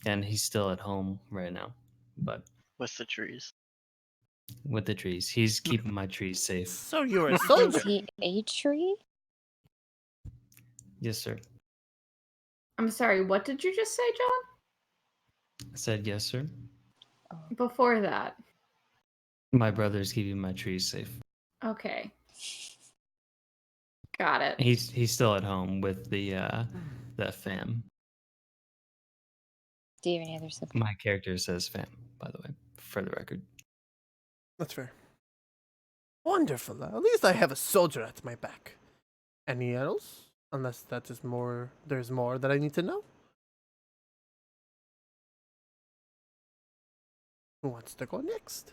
And he's still at home right now, but With the trees. with the trees, he's keeping my trees safe. So you're a Is soldier. he a tree? Yes, sir. I'm sorry, what did you just say, I said yes, sir. John? Before that. My brother's keeping my trees safe. Okay. Got it. He's still at home with the fam. Do you have any other siblings? My character says fam, by the way, for the record. That's fair. Wonderful. At least I have a soldier at my back. Any else? Unless that is more. There's more that I need to know. Who wants to go next?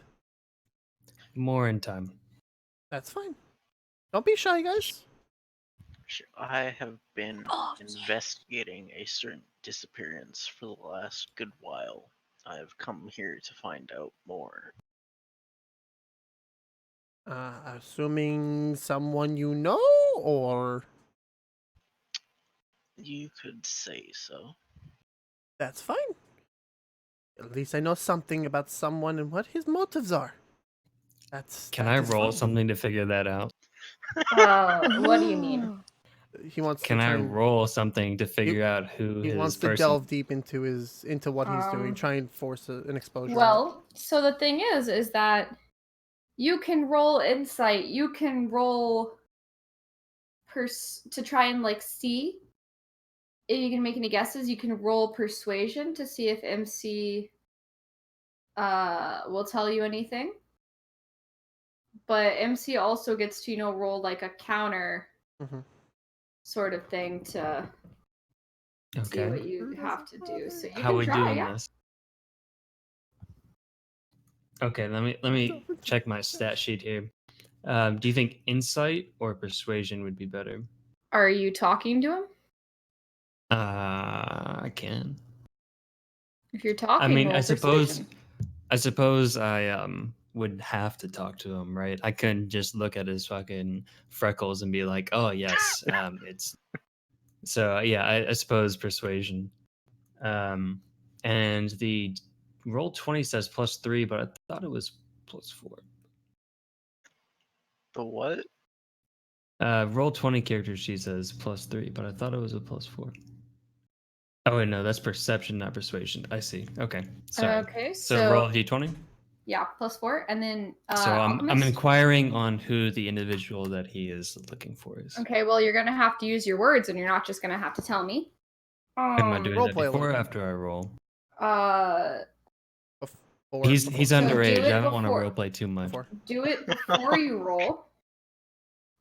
More in time. That's fine. Don't be shy, guys. I have been Oh, investigating a certain disappearance for the last good while. I have come here to find out more. Assuming someone you know, or You could say so. that's fine. At least I know something about someone and what his motives are. Can that I is roll fine. something to figure that out? What do you mean? He wants Can to I try and, roll something to figure out who he his wants to person? delve deep into what he's doing, Um, try and force an exposure. on it. Well, so the thing is that you can roll insight. You can roll to try and like see if you can make any guesses. You can roll persuasion to see if MC will tell you anything. But MC also gets to roll like a counter Mhm. sort of thing to see Okay. what you have to do. So you How can we try, doing yeah. this? Okay, let me check my stat sheet here. Do you think insight or persuasion would be better? Are you talking to him? I can. If you're talking, I mean, roll persuasion. I suppose I would have to talk to him, right? I couldn't just look at his fucking freckles and be like, "Oh yes, it's." So yeah, I suppose persuasion. And the roll 20 says +3, but I thought it was +4. The what? Roll 20 character sheet says +3, but I thought it was a +4. Oh wait, no, that's perception, not persuasion. I see. Okay, sorry. Okay, So roll a d20. yeah, +4, and then So I'm Alchemist. inquiring on who the individual that he is looking for is. Okay, well, you're gonna have to use your words, and you're not just gonna have to tell me. Am I doing Role that play a little before or bit. after I roll? Before, He's So underage. do it I don't want to before. roleplay too much. before. Do it before you roll,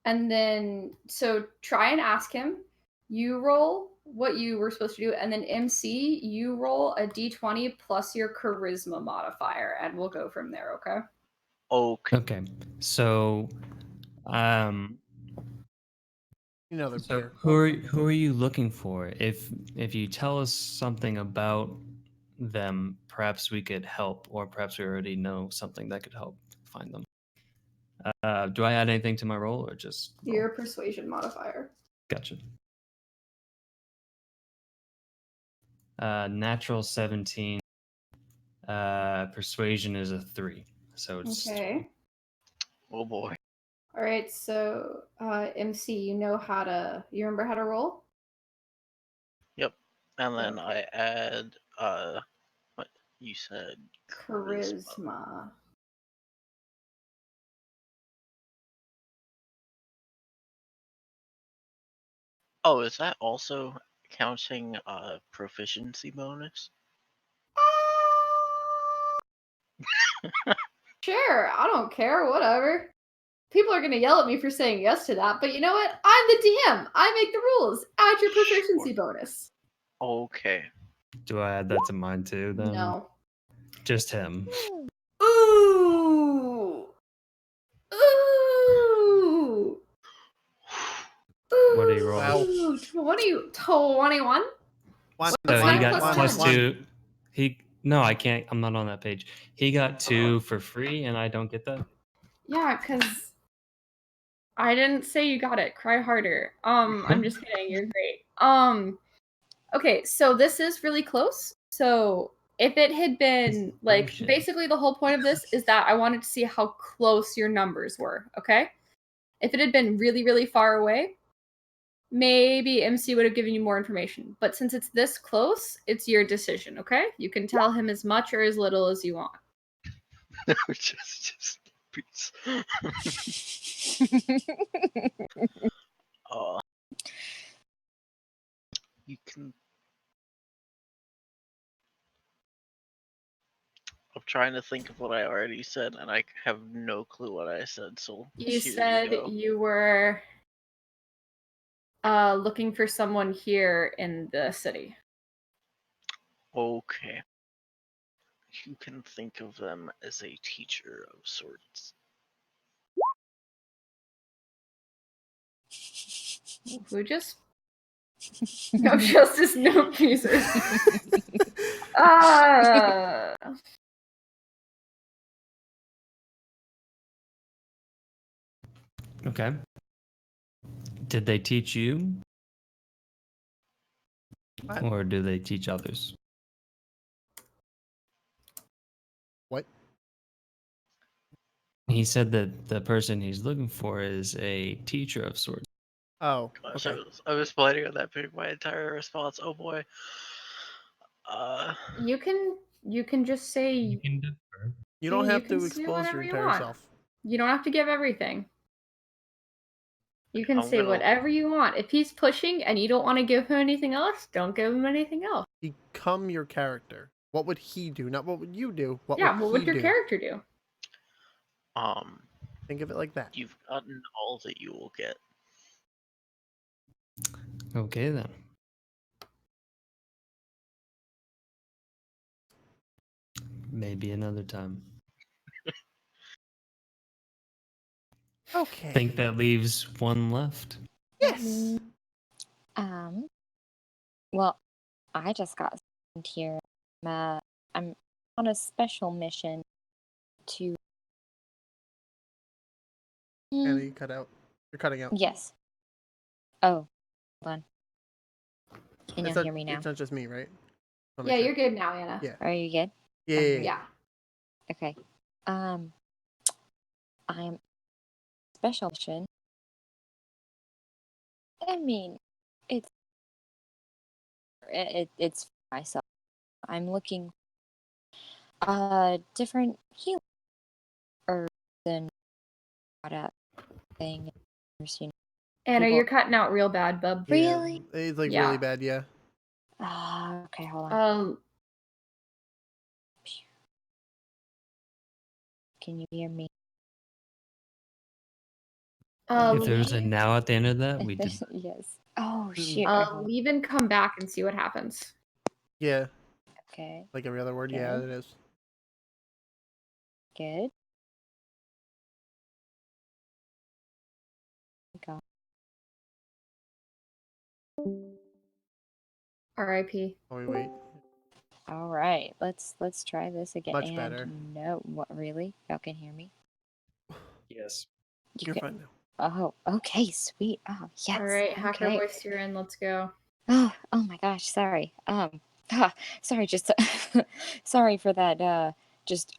and then so try and ask him. You roll what you were supposed to do, and then MC, you roll a d20 plus your charisma modifier, and we'll go from there. Okay. Okay. Okay, so You know they're so Peter. who are you looking for? If you tell us something about them, perhaps we could help, or perhaps we already know something that could help find them. Do I add anything to my roll, or just roll? Your persuasion modifier. Gotcha. Natural 17. Persuasion is a 3, so it's Okay. Oh boy. All right. So MC, you remember how to roll? Yep. And then Okay. I add what you said, Charisma. Oh, is that also counting proficiency bonus? Sure, I don't care, whatever. People are gonna yell at me for saying yes to that, but you know what? I'm the DM. I make the rules. Add your proficiency bonus. Okay. Do I add that to mine too? Then No. just him. Ooh. Ooh. What do you roll? Wow. 21? One, So One he got plus plus one. 2. No, I can't. I'm not on that page. He got 2 for free, and I don't get that. Yeah, because I didn't say you got it. Cry harder. I'm just kidding. You're great. Okay, so this is really close. So if it had been like Bullshit. basically the whole point of this is that I wanted to see how close your numbers were, okay? If it had been really, really far away, maybe MC would have given you more information. But since it's this close, it's your decision, okay? You can tell him as much or as little as you want. just peace. You can. I'm trying to think of what I already said, and I have no clue what I said. So You here said you go. you were looking for someone here in the city. Okay. You can think of them as a teacher of sorts. Who just no justice, no peace. Okay. Did they teach you? What? Or do they teach others? What? He said that the person he's looking for is a teacher of sorts. Oh, Gosh, okay. I was planning on that being my entire response. Oh boy. You can just say You can defer. You don't you have can to say expose whatever your you entire want. self. You don't have to give everything. You can I'm say gonna- whatever you want. If he's pushing and you don't want to give him anything else, don't give him anything else. Become your character. What would he do? Not what would you do? What Yeah, would what he would your do? character do? Think of it like that. You've gotten all that you will get. Okay then. Maybe another time. Okay. I think that leaves one left. Yes. Well, I just got sent here. I'm on a special mission to. Anna, you cut out. You're cutting out. Yes. Oh, hold on. Can It's you hear me now? It's not just me, right? Yeah, you're good now, Anna. Yeah. Are you good? Yeah. Yeah. Okay. I'm special mission. I mean, it's It's for myself. I'm looking different healing herbs and product thing. You know, Anna, people- you're cutting out real bad, bub. Really? Yeah, it's like Yeah. really bad. Yeah. Okay, hold on. Can you hear me? If there Leave, was a now at the end of that, we did. Yes. Oh Mm-mm. shit. Wait, hold on. leave and come back and see what happens. Yeah. Okay. Like every other word. Yeah, Okay. it is. Good. God. R.I.P. Oh, wait. All right. Let's try this again. Much And better. no, what really? Y'all can hear me? Yes. You You're can. fine now. Oh, okay, sweet. Oh, yes. All right, hacker okay. voice, you're in. Let's go. Oh my gosh, sorry. Sorry, just sorry for that just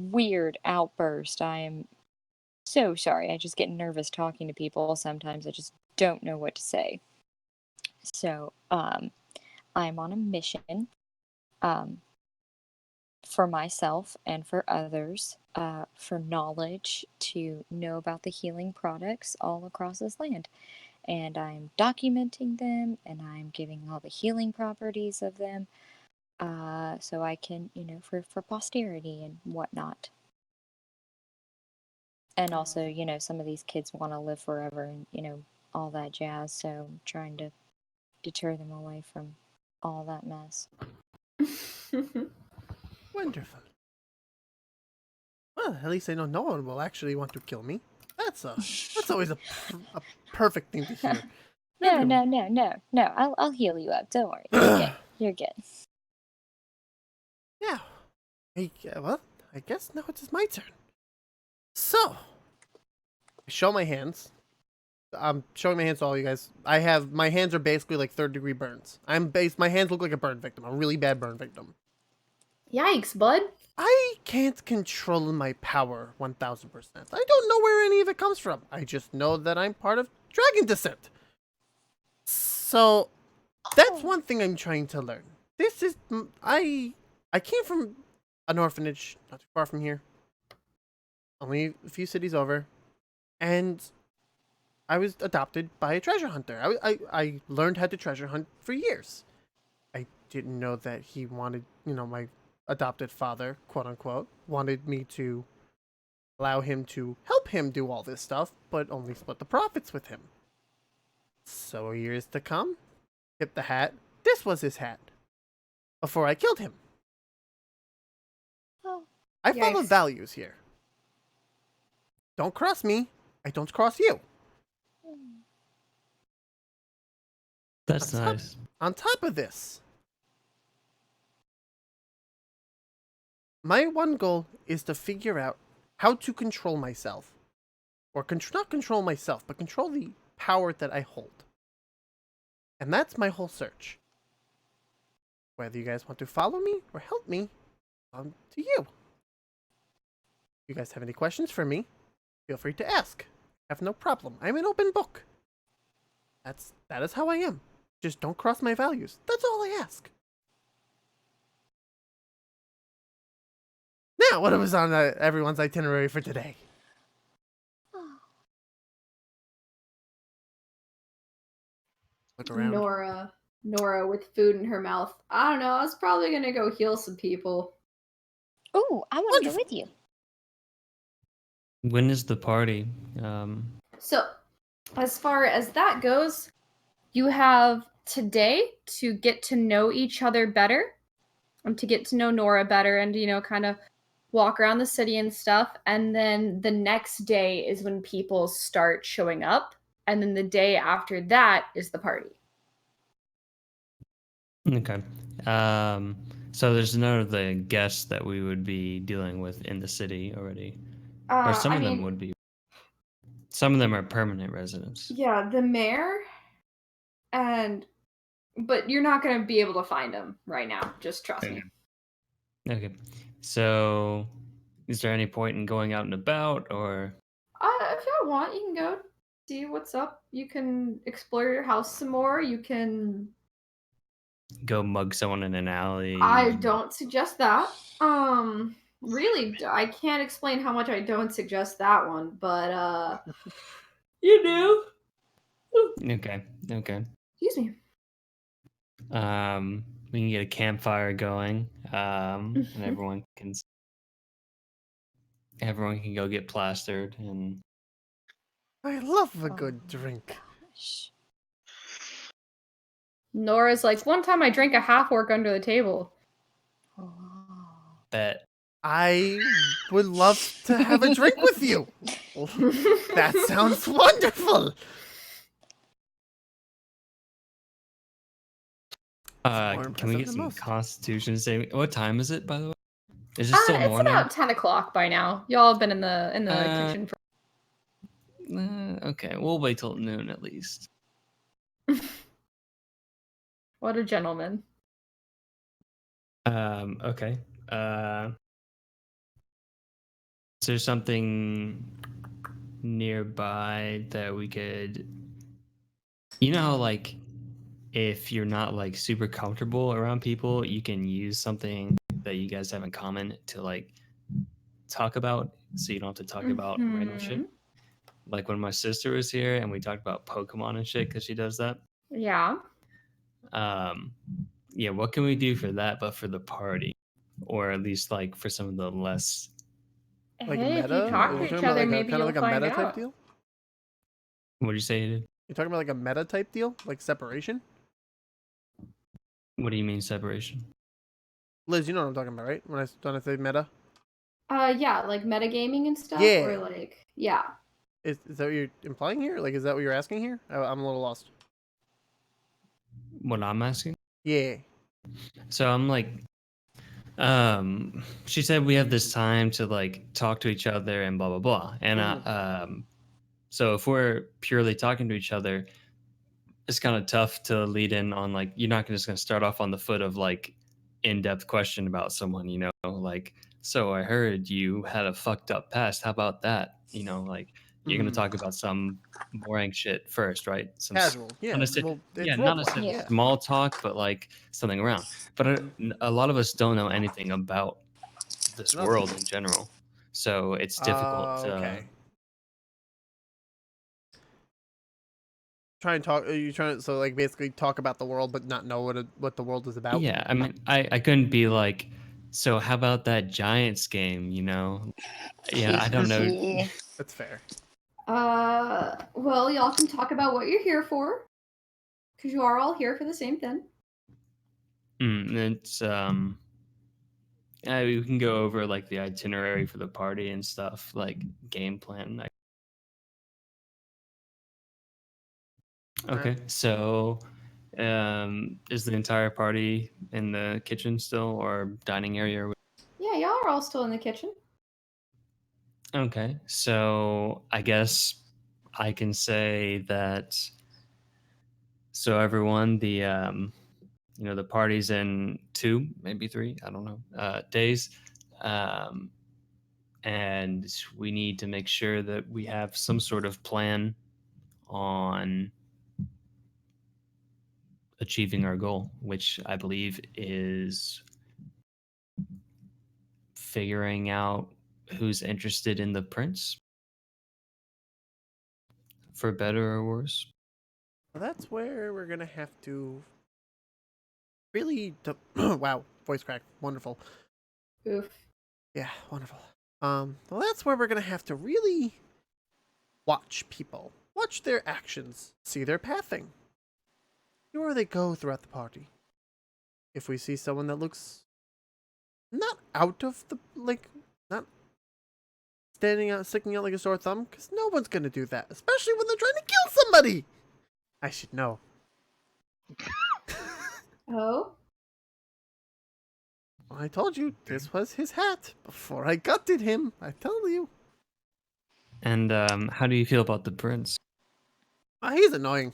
weird outburst. I am so sorry. I just get nervous talking to people. Sometimes I just don't know what to say. So, I'm on a mission for myself and for others for knowledge to know about the healing products all across this land. And I'm documenting them and I'm giving all the healing properties of them so I can, for posterity and whatnot. And also, some of these kids want to live forever and, all that jazz. So I'm trying to deter them away from all that mess. Wonderful. Well, at least I know no one will actually want to kill me. That's always a perfect thing to hear. No. I'll heal you up. Don't worry. You're good. You're good. Yeah. Well, I guess now it's my turn. So, I show my hands. I'm showing my hands to all you guys. My hands are basically like 3rd-degree burns. My hands look like a burn victim, a really bad burn victim. Yikes, bud. I can't control my power 1000%. I don't know where any of it comes from. I just know that I'm part of dragon descent. So, that's one thing I'm trying to learn. This is I came from an orphanage not too far from here. Only a few cities over. And I was adopted by a treasure hunter. I learned how to treasure hunt for years. I didn't know that he wanted, my adopted father, quote unquote, wanted me to allow him to help him do all this stuff, but only split the profits with him. So years to come, tip the hat. This was his hat. Before I killed him. Oh. I follow Yikes. values here. Don't cross me. I don't cross you. That's On top- nice. On top of this, my one goal is to figure out how to control myself. Or not control myself, but control the power that I hold. And that's my whole search. Whether you guys want to follow me or help me, to you. If you guys have any questions for me, feel free to ask. I have no problem. I'm an open book. That is how I am. Just don't cross my values. That's all I ask. Now, what was on everyone's itinerary for today? Look around. Nora with food in her mouth. I don't know. I was probably gonna go heal some people. Ooh, I want to go Wonderful. with you. When is the party? So, as far as that goes, you have today to get to know each other better, and to get to know Nora better, and kind of walk around the city and stuff. And then the next day is when people start showing up, and then the day after that is the party. Okay. So there's none of the guests that we would be dealing with in the city already, or some of them would be. Some of them are permanent residents. Yeah, the mayor, but you're not gonna be able to find them right now. Just trust me. Okay. So, is there any point in going out and about, or? If y'all want, you can go see what's up. You can explore your house some more. You can go mug someone in an alley. I don't suggest that. Really, I can't explain how much I don't suggest that one, but you do. Okay. Excuse me. We can get a campfire going, and everyone can go get plastered, and I love a Oh good my drink. gosh. Nora's like, one time I drank a half orc under the table. Oh. bet. I would love to have a drink with you. That sounds wonderful. more Can we impressive get than some most. Constitution saving? What time is it, by the way? Is it still It's morning? about 10 o'clock by now. Y'all have been in the Uh, kitchen for. Okay, we'll wait till noon at least. What a gentleman. Okay. Is there something nearby that we could? You know how like if you're not like super comfortable around people, you can use something that you guys have in common to like talk about, so you don't have to talk about random shit. Mhm. Like when my sister was here and we talked about Pokemon and shit because she does that. Yeah. Yeah, what can we do for that, but for the party, or at least like for some of the less? Like Hey, if meta? you talk Are to you each talking about other, like a maybe kind of you'll like a find meta type out. deal? What did you say, dude? You're talking about like a meta type deal, like separation? What do you mean separation? Liz, you know what I'm talking about, right? When I say meta, Yeah, like metagaming and stuff. Yeah. Or like, yeah. is that what you're implying here? Like, is that what you're asking here? I'm a little lost. What I'm asking? Yeah. So I'm like, she said we have this time to like talk to each other and blah blah blah, and so if we're purely talking to each other, it's kind of tough to lead in on like you're not just going to start off on the foot of like in-depth question about someone, you know, like so I heard you had a fucked up past. How about that? You know, like you're going to talk about some boring shit first, right? Some Casual. Yeah. not necessarily, Well, it's yeah, role not play. necessarily Yeah. small talk, but like something around. But a lot of us don't know anything about this Nothing. world in general, so it's difficult to. Okay. Try and talk. Are you trying to so like basically talk about the world, but not know what the world is about? Yeah, I mean, I couldn't be like, so how about that Giants game? You know, yeah, I don't know. That's fair. Well, y'all can talk about what you're here for. Because you are all here for the same thing. It's yeah, we can go over like the itinerary for the party and stuff, like game plan. Okay, so is the entire party in the kitchen still or dining area? Yeah, y'all are all still in the kitchen. Okay, so I guess I can say that. So everyone, the you know, the party's in 2, maybe 3, I don't know, days, and we need to make sure that we have some sort of plan on achieving our goal, which I believe is figuring out who's interested in the prince, for better or worse. Well, that's where we're gonna have to really. Wow, voice crack, wonderful. Oof. Yeah, wonderful. Well, that's where we're gonna have to really watch people, watch their actions, see their pathing, see where they go throughout the party. If we see someone that looks not out of the not standing out, sticking out like a sore thumb, because no one's gonna do that, especially when they're trying to kill somebody. I should know. Oh? I told you this was his hat before I gutted him. I tell you. And how do you feel about the prince? He's annoying.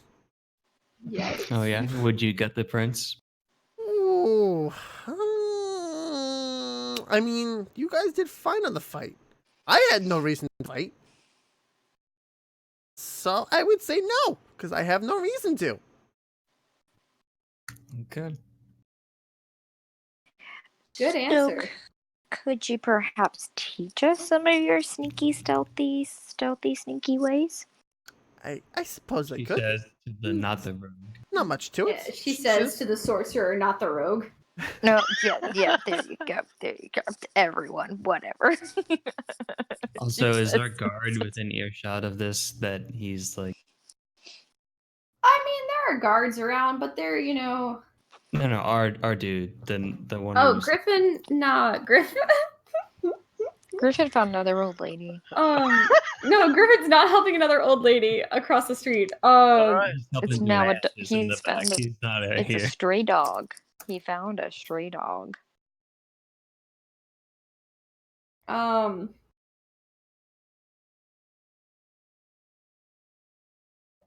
Yeah. Oh yeah, would you get the prince? Ooh. I mean, you guys did fine on the fight. I had no reason to fight. So I would say no, because I have no reason to. Okay. Good answer. Could you perhaps teach us some of your stealthy, sneaky ways? I suppose I She could. says to the not the rogue. Not much to Yeah, it. she says to the sorcerer, not the rogue. No, yeah, there you go. Everyone, whatever. Also, is Jesus. our guard within earshot of this that he's like, I mean, there are guards around, but they're, you know. no, our dude, the one Oh, who's Griffin? Nah, Griffin. Griffin found another old lady. No, Griffin's not helping another old lady across the street. Alright. he's helping It's do now ashes in the he's found back. He's not out it's here. a stray dog. He found a stray dog.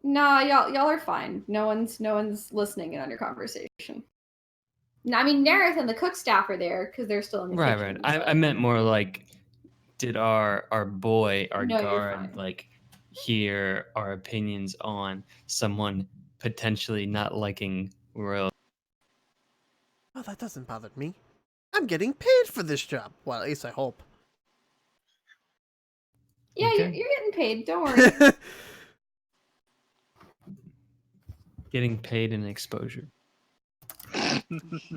Nah, y'all are fine. No one's listening in on your conversation. No, I mean Nerith and the cook staff are there because they're still in the kitchen. Right. I meant more like, did our boy, our No, you're guard, fine. like hear our opinions on someone potentially not liking royal? Oh, that doesn't bother me. I'm getting paid for this job. Well, at least I hope. Yeah, Okay. you're getting paid. Don't worry. Getting paid in exposure.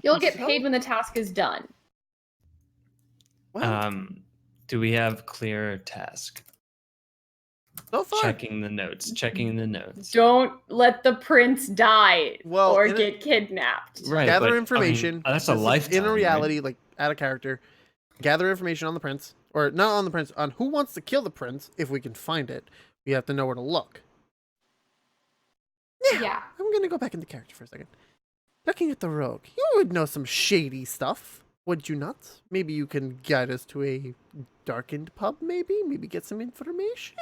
You'll get paid when the task is done. Well, Do we have clear task? so far, Checking the notes. Don't let the prince die Well, or in a- get kidnapped. Right. gather but, I mean, information. that's a This is lifetime. in a right? reality, like out of character. Gather information on the prince, or not on the prince, on who wants to kill the prince. If we can find it, we have to know where to look. Yeah. I'm gonna go back into character for a second. Looking at the rogue, you would know some shady stuff, would you not? Maybe you can guide us to a darkened pub. Maybe get some information.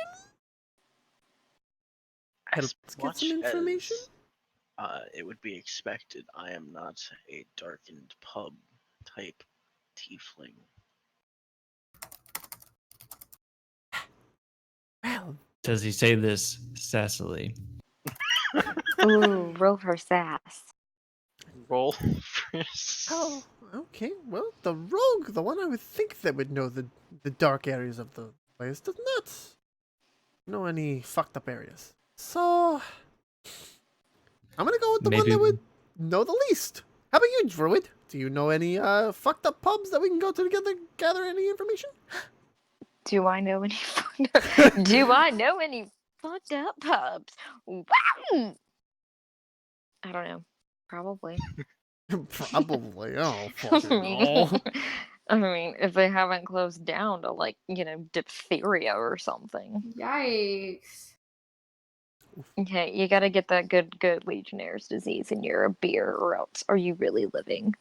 As Let's get much some information. as it would be expected, I am not a darkened pub type tiefling. Well, Does he say this sassily? Ooh, roll for sass. Roll first. oh, okay. Well, the rogue, the one I would think that would know the dark areas of the place, does not know any fucked up areas. So, I'm gonna go with the one Maybe- that would know the least. How about you, Druid? Do you know any fucked up pubs that we can go to together, gather any information? Do I know any fucked up pubs? Wow! I don't know. Probably. Probably. Oh, fucking no. I mean, if they haven't closed down to diphtheria or something. Yikes. Okay, you gotta get that good Legionnaire's disease in your beer, or else are you really living?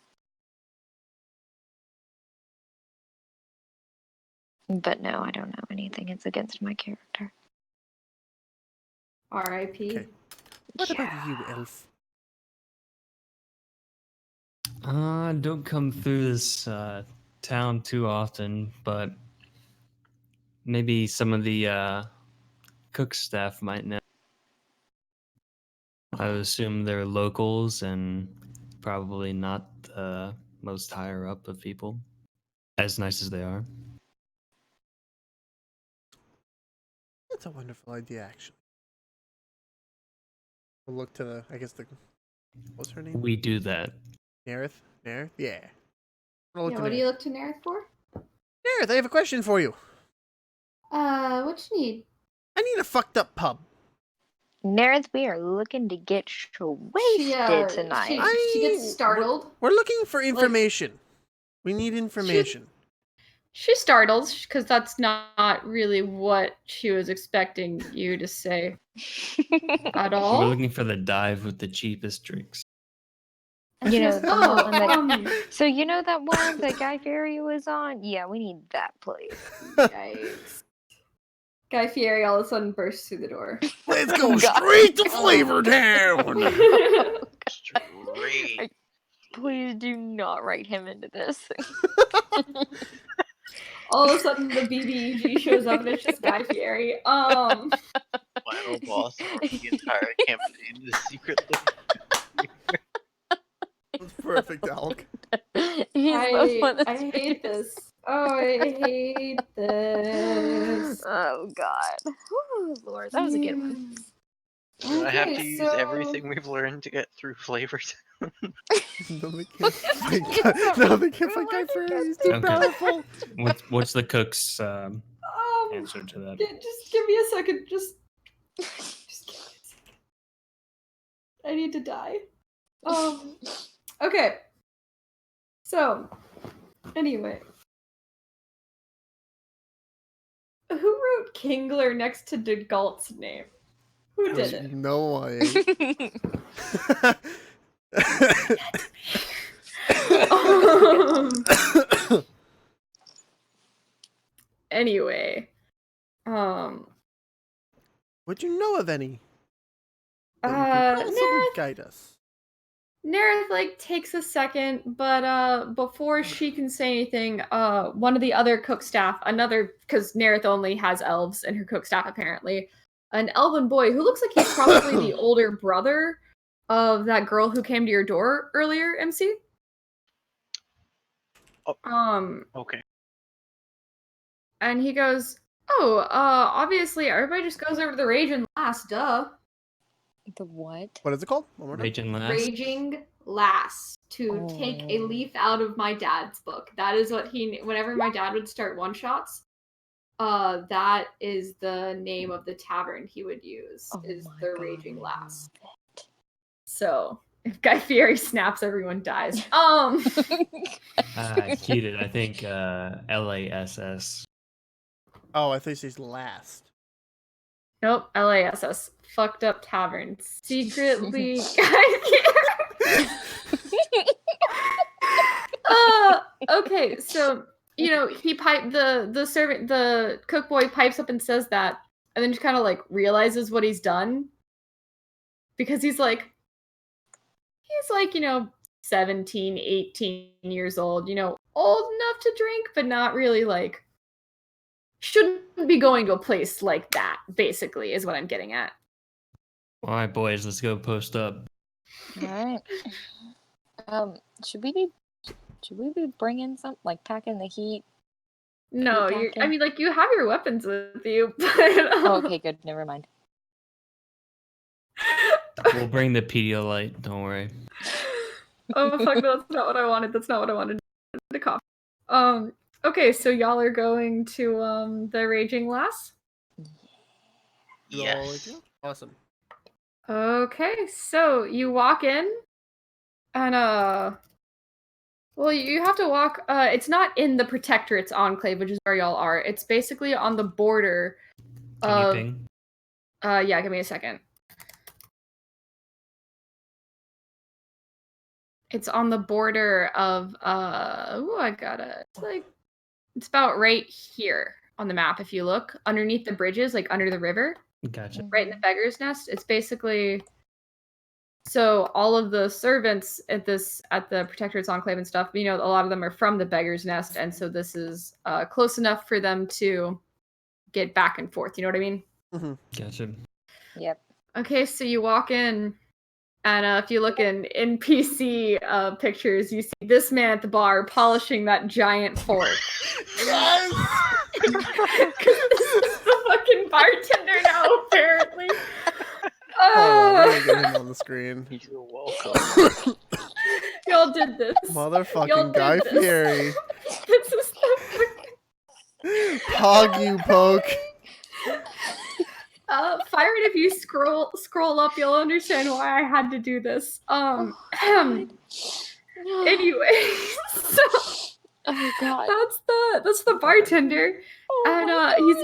But no, I don't know anything. It's against my character. R.I.P. Okay. What about you, Elf? Don't come through this town too often, but maybe some of the cook staff might know. I would assume they're locals and probably not the most higher up of people, as nice as they are. That's a wonderful idea, actually. We'll look to the, what's her name? We do that. Nerith? Nerith? Yeah. Yeah, Look to what do Nerith. you look to Nerith for? Nerith, I have a question for you. What you need? I need a fucked up pub. Nerith, we are looking to get wasted tonight. She gets startled. We're looking for information. We need information. She's startled because that's not really what she was expecting you to say at We're all. looking for the dive with the cheapest drinks. You know, the one that, Oh, so you know that one that Guy Fieri was on? Yeah, we need that place. yikes. Guy Fieri all of a sudden bursts through the door. Let's go God. straight to Flavor Town. Straight. Please do not write him into this. All of a sudden, the BBEG shows up and it's just Guy Fieri. Final boss of the entire campaign is secretly. That's perfect, Alec. He's I supposed I hate this. Oh, I hate this. Oh God. Whew, Lord, that was a good one. Do I have Okay, to use so- everything we've learned to get through flavors? No, they can't fight no, they can't fight Guy Fieri. He's too Okay. powerful. What's the cook's answer to that? Just give me a second. Just give me a second. I need to die. Okay. So, anyway. Who wrote Kingler next to de Gault's name? Who did it? No way. Anyway. Would you know of any? That you could possibly Nerith, guide us. Nerith like takes a second, but before she can say anything, one of the other cook staff, because Nerith only has elves in her cook staff apparently, an elven boy who looks like he's probably the older brother of that girl who came to your door earlier, MC. Oh. Okay. And he goes, "Oh, obviously everybody just goes over to the Raging Lass, duh. The what? What is it called? One more time. Raging Lass? Raging Lass, to take a leaf out of my dad's book. That is what whenever my dad would start one-shots, that is the name of the tavern he would use, is the Raging Lass. So, if Guy Fieri snaps, everyone dies. Cheated. I think LASS. Oh, I think she's last. Nope, LASS. Fucked up tavern. Secretly Guy Fieri. Okay, so he the cook boy pipes up and says that, and then just kind of like realizes what he's done, because he's like 17, 18 years old, old enough to drink, but not really like shouldn't be going to a place like that, basically, is what I'm getting at. All right, boys, let's go post up. All right. Should we be bringing something, like packing the heat? No, you have your weapons with you. But, Oh, okay, good. Never mind. We'll bring the Pedialyte. Don't worry. Oh fuck! No, that's not what I wanted. That's not what I wanted. The cough. Okay, so y'all are going to the Raging Lass. Yes. Awesome. Okay, so you walk in, and well, you have to walk. It's not in the Protectorate's enclave, which is where y'all are. It's basically on the border. Can you ping? Yeah, give me a second. It's on the border of it's about right here on the map if you look. Underneath the bridges, like under the river. Gotcha. Right in the Beggar's Nest. It's basically so all of the servants at the Protectorate's Enclave and stuff, a lot of them are from the Beggar's Nest, and so this is close enough for them to get back and forth, you know what I mean? Mm-hmm. Gotcha. Yep. Okay, so you walk in, and if you look in NPC pictures, you see this man at the bar polishing that giant fork. Yes! Because this is the fucking bartender now, apparently. Oh, we're gonna get him on the screen. You're welcome. Y'all did this. Motherfucking Y'all did Guy this. Fieri. This is the Pog you poke. Fire it if you scroll up, you'll understand why I had to do this. Anyway, so Oh God. that's the bartender, and he's.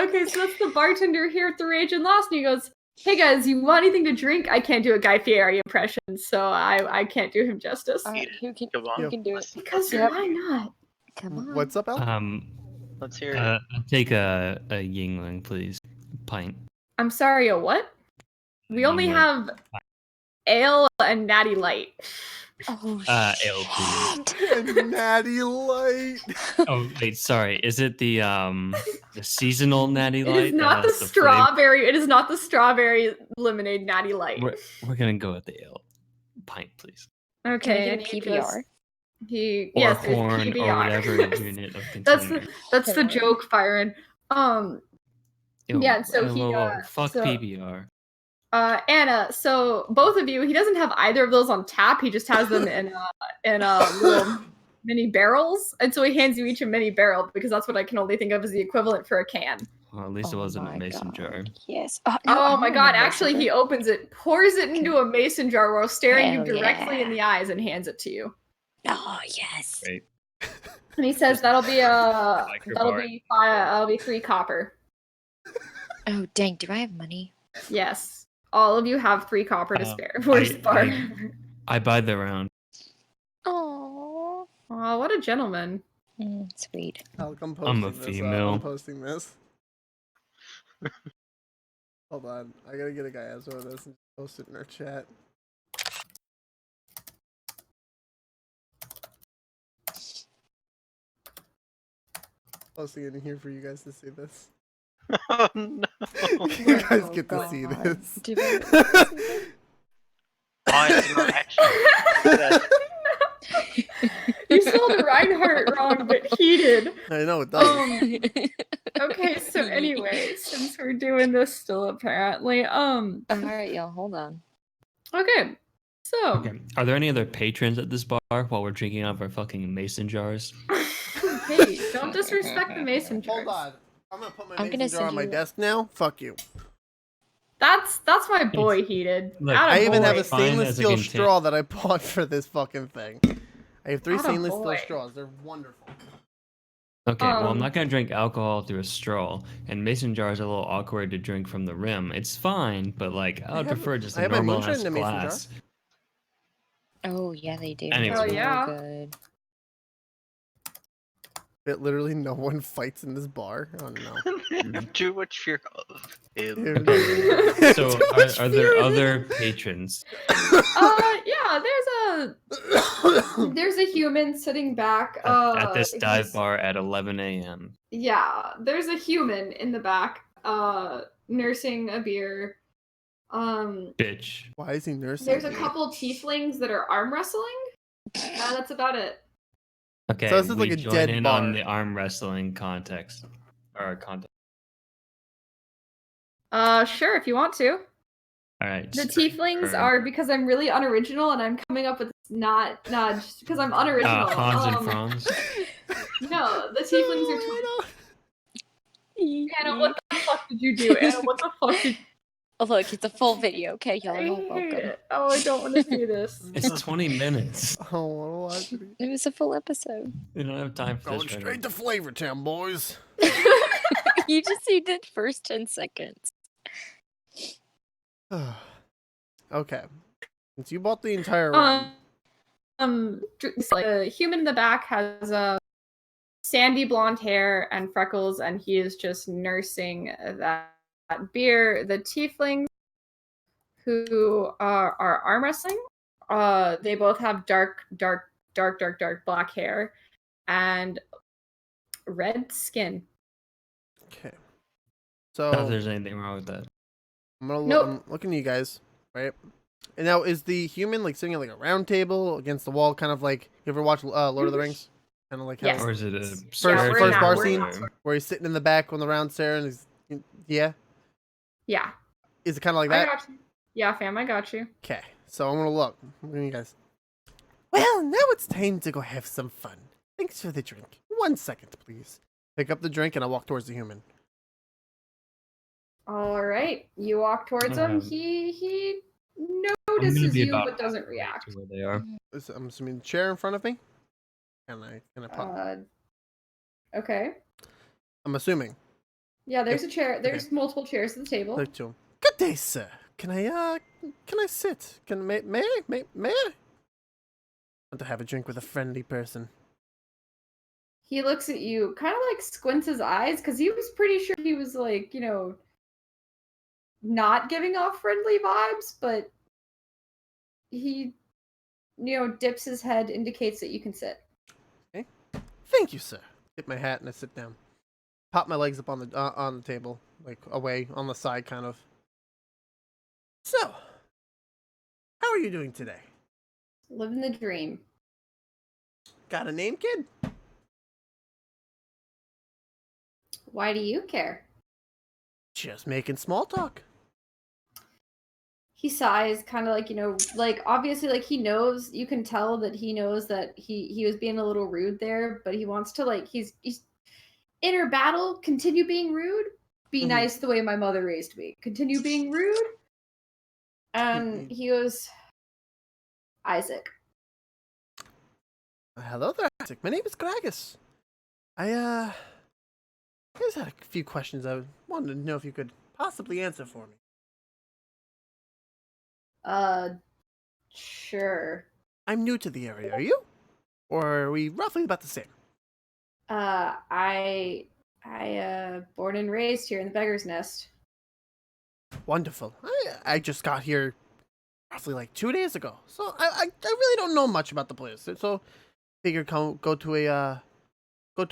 Okay, so that's the bartender here at the Raging Lass, and he goes, "Hey guys, you want anything to drink?" I can't do a Guy Fieri impression, so I can't do him justice. All right, who can Come on. do it? Because Yep. why not? Come on. What's up, Al? Let's hear it. I'll take a Yingling, please. Pint. I'm sorry, a what? We only Yingling. have ale and natty light. Oh, Ale, please. And Natty Light. Oh wait, sorry. Is it the seasonal natty It light? is not the that has flavor? strawberry. It is not the strawberry lemonade natty light. We're gonna go with the ale pint, please. Okay, Can I and get a he PBR? just he Or yes, there's horn or PBR. whatever unit of That's container. that's the Horn. joke, Byron. Ew, Yeah, so he, whoa, fuck so- PBR. Anna, so both of you, he doesn't have either of those on tap. He just has them in little mini barrels, and so he hands you each a mini barrel because that's what I can only think of as the equivalent for a can. Well, at least it wasn't a my mason God. jar. Yes. Oh I my want god, a mason actually he jar. opens it, pours it into a mason jar while staring you Hell directly in yeah. the eyes and hands it to you. Oh yes. Great. And he says that'll be Microbar. that'll be 3 copper. Oh dang! Do I have money? Yes. All of you have 3 copper to spare. I- For spar. I buy the round. Oh. Oh, what a gentleman. Sweet. I'm posting I'm a this. female. I'm posting this. Hold on. I gotta get a guy as well this and post it in our chat. Posting it in here for you guys to see this. Oh no! You guys Oh, get to see God. this. Do I- Oh, it's not actually. You spelled Reinhardt wrong, but heated. I know it does. Okay, so anyway, since we're doing this still apparently, All right, y'all. Hold on. okay. So Okay. Are there any other patrons at this bar while we're drinking out of our fucking mason jars? hey, don't disrespect the mason jars. Hold on. I'm gonna put my I'm mason gonna jar on send my you- Fuck now. Fuck you. That's my boy heated. Look, Atta I even boy. have a Fine stainless as a steel contain- straw that I bought for this fucking thing. I have 3 Atta stainless boy. steel straws. They're wonderful. Okay, well, I'm Um, not gonna drink alcohol through a straw, and mason jars are a little awkward to drink from the rim. It's fine, but like I would have- prefer just I a have my normal moonshine ass in a mason jar. glass. Oh yeah, they do. Anyway. It's Oh, really yeah. good. That literally no one fights in this bar. Oh no. Too much fear of him. Dude. Okay, so Too much are there fear. other patrons? Yeah, there's a human sitting back At this dive he's- bar at 11 a.m. Yeah, there's a human in the back nursing a beer. Bitch. Why is he nursing? There's a me? couple tieflings that are arm wrestling. That's about it. Okay, this is we like a join dead in bar. on the arm wrestling context. Or context. Sure, if you want to. All right. The just- tieflings or- are because I'm really unoriginal and I'm coming up with not just because I'm unoriginal. Hans and Franz. No, the tieflings are. Oh, Anna, what the fuck did you do? Anna, what the fuck did Oh look, it's a full video. Okay, y'all I are hate welcome. it. Oh, I don't want to see this. It's 20 minutes. I don't want to watch it. It was a full episode. We don't have time for Going this right straight to Flavor Town, boys. You did first 10 seconds. Okay. Since you bought the entire room, The human in the back has sandy blonde hair and freckles, and he is just nursing that beer. The tieflings who are arm wrestling, they both have dark black hair and red skin. okay. I don't know if So there's anything wrong with that. I'm gonna look. Nope. I'm looking at you guys, right? And now, is the human like sitting at like a round table against the wall, kind of like you ever watch Lord of the Rings? Kind of like how Yes. Or is it a First- we're in first that- bar we're in scene? that- where he's sitting in the back on the round stair and he's yeah. Yeah, Is it kind of like I that? got you. Yeah, fam, I got you. Okay, so I'm gonna look. I'm looking at you guys. Well, now it's time to go have some fun. Thanks for the drink. 1 second, please. Pick up the drink and I walk towards the human. All right, you walk towards him. Um, He I'm gonna notices be you about but doesn't to react. where they are. I'm assuming the chair in front of me. Can I pop? Okay. I'm assuming. Yeah, there's a chair. There's multiple chairs at the table. Look to him. Good day, sir. Can I sit? May I? Want to have a drink with a friendly person. He looks at you, kind of like squints his eyes, because he was pretty sure he was like, not giving off friendly vibes, but he, dips his head, indicates that you can sit. Thank you, sir. Get my hat and I sit down. Pop my legs up on the table, like away on the side, kind of. So, how are you doing today? Living the dream. Got a name, kid? Why do you care? Just making small talk. He sighs, kind of like, obviously, like, he knows, you can tell that he knows that he was being a little rude there, but he wants to, like, he's inner battle, continue being rude, be Mhm. nice the way my mother raised me, continue being rude. And he goes, Isaac. Hello there, Isaac. My name is Gragas. I just had a few questions I wanted to know if you could possibly answer for me. Sure. I'm new to the area. Are you? Or are we roughly about the same? I born and raised here in the Beggar's Nest. Wonderful. I just got here roughly like 2 days ago, so I really don't know much about the place. So figured go to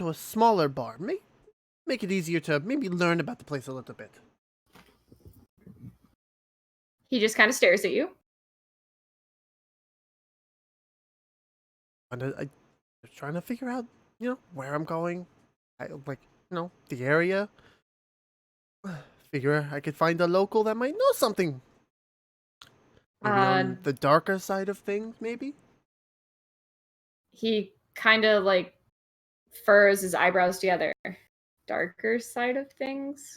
a smaller bar. Make it easier to maybe learn about the place a little bit. He just kind of stares at you. And I was trying to figure out, where I'm going. The area. Figure I could find a local that might know something. Maybe on the darker side of things, maybe? He kind of like furrows his eyebrows together. Darker side of things?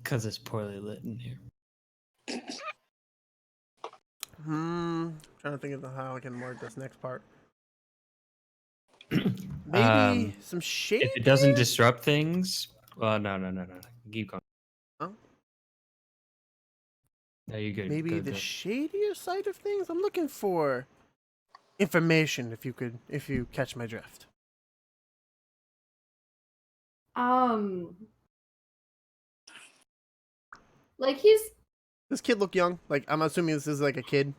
Because it's poorly lit in here. Trying to think of how I can word this next part. Maybe some shade? If it doesn't disrupt things, well, no. Keep going. Oh? No, you're good. Maybe Good, the good. shadier side of things? I'm looking for information, if you catch my drift. Like This kid look young? Like, I'm assuming this is like a kid?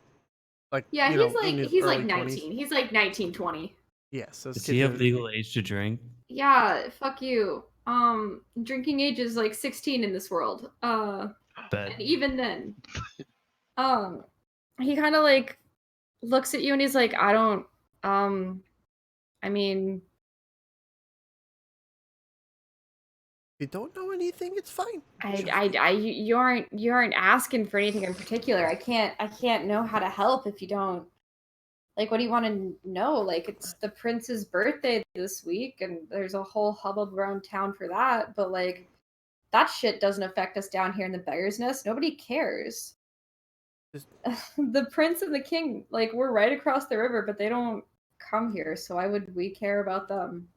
Like, yeah, in his he's like early 19. 20s? He's like 19, 20. Yes. So Does he have legal age to drink? Yeah, fuck you. Drinking age is like 16 in this world. Bet. And even then. He kind of like looks at you and he's like, I don't, I mean, If you don't know anything, it's fine. you aren't asking for anything in particular. I can't know how to help if you don't. Like, what do you want to know? Like, it's the prince's birthday this week, and there's a whole hubbub around town for that. But like, that shit doesn't affect us down here in the Beggar's Nest. Nobody cares. The prince and the king, like, we're right across the river, but they don't come here. So why would we care about them?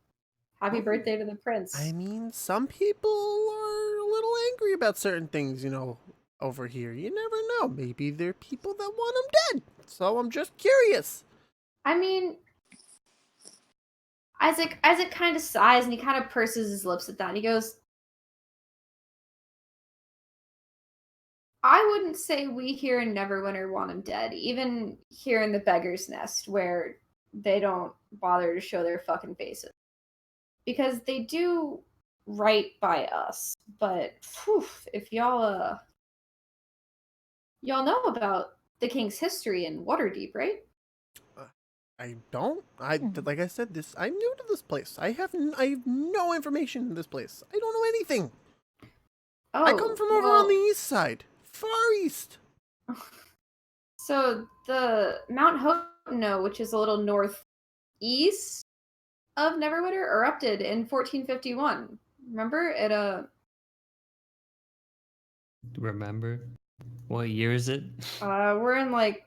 Happy birthday to the prince. I mean, some people are a little angry about certain things, over here. You never know. Maybe there are people that want him dead. So I'm just curious. I mean, Isaac kind of sighs and he kind of purses his lips at that. He goes, I wouldn't say we here in Neverwinter want him dead. Even here in the Beggar's Nest, where they don't bother to show their fucking faces. Because they do right by us. But, if y'all know about the king's history in Waterdeep, right? I don't. Like I said, I'm new to this place. I have no information in this place. I don't know anything. Oh, I come from over on the east side, far east. So the Mount Hotno, which is a little northeast of Neverwinter, erupted in 1451. Remember it? Remember? What year is it? We're in like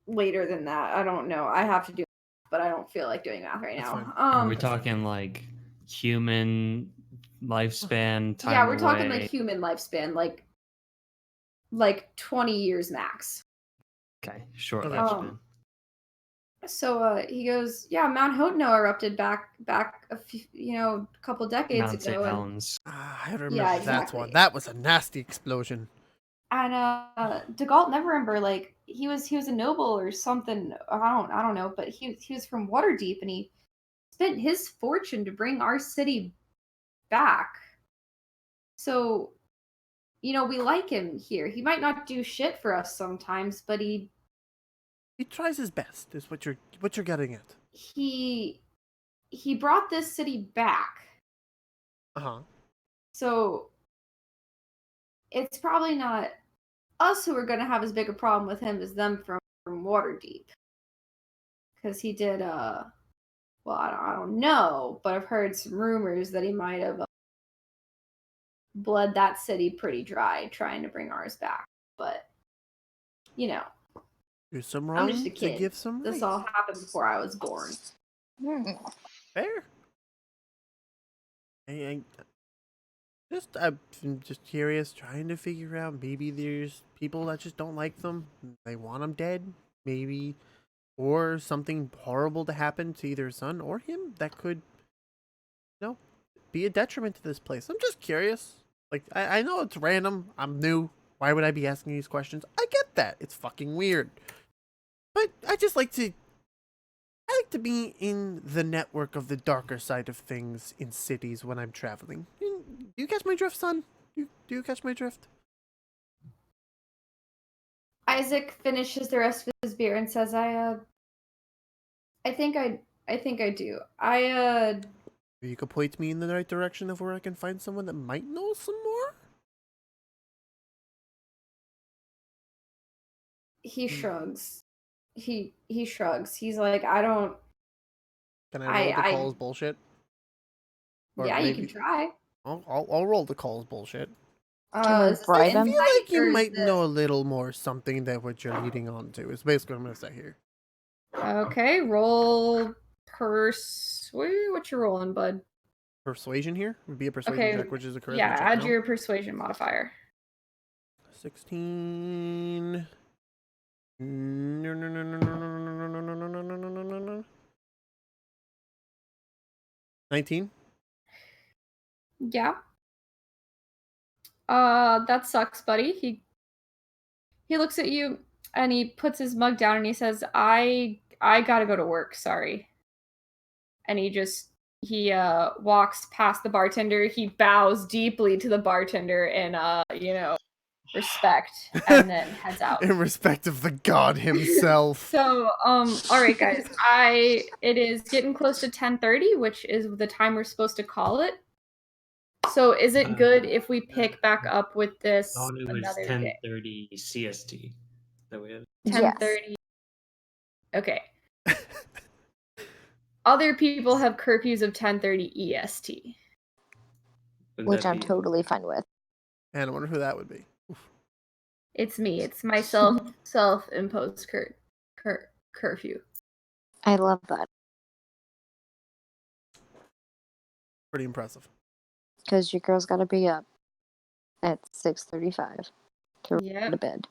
later than that. I don't know. I have to do, but I don't feel like doing math right That's now. Are we talking like human lifespan? Time yeah, we're talking away? like human lifespan, like 20 years max. Okay, short Okay. lifespan. So he goes, yeah, Mount Hotno erupted back a few, a couple decades Mount St. ago. Helens. I remember Yeah, that one. exactly. That was a nasty explosion. And DeGault Neverember, like he was a noble or something. I don't know, but he was from Waterdeep, and he spent his fortune to bring our city back. So, you know, we like him here. He might not do shit for us sometimes, but He tries his best. Is what you're getting at. he brought this city back. Uh-huh. So it's probably not us who are going to have as big a problem with him as them from Waterdeep. Because he did, well, I don't know, but I've heard some rumors that he might have bled that city pretty dry trying to bring ours back. But, you know, Do some I'm wrong just a to kid. give some right. This all happened before I was born. Fair. I'm just curious, trying to figure out, maybe there's people that just don't like them. They want them dead, maybe, or something horrible to happen to either his son or him that could, you know, be a detriment to this place. I'm just curious. Like, I know it's random. I'm new. Why would I be asking these questions? I get that. It's fucking weird. But I like to be in the network of the darker side of things in cities when I'm traveling. Do you catch my drift, son? Do you catch my drift? Isaac finishes the rest of his beer and says, I think I do. You could point me in the right direction of where I can find someone that might know some more? He shrugs. He shrugs. He's like, I don't. Can I roll the calls bullshit? Or Yeah, maybe you can try. I'll roll the calls bullshit. Can we Is this bribe I him? feel like you or is might this- know a little more something than what you're leading on to. Is basically what I'm gonna say here. Okay, roll what you rolling, bud? Persuasion here would be a persuasion Okay, check, which is a charisma yeah, check add now. your persuasion modifier. 16. No. 19. Yeah. That sucks, buddy. He looks at you and he puts his mug down and he says, I gotta go to work, sorry. And he walks past the bartender. He bows deeply to the bartender in respect, and then heads out. In respect of the god himself. So, all right, guys. It is getting close to 10:30, which is the time we're supposed to call it. So, is it good if we pick back up with this Oh, it was another day? 10:30 CST that we had. 10:30. Okay. Other people have curfews of 10:30 EST. Would Which that I'm be- totally fine with. And I wonder who that would be. It's me. It's my self-imposed curfew. I love that. Pretty impressive. Because your girl's got to be up at 6:35 to Yep. go to bed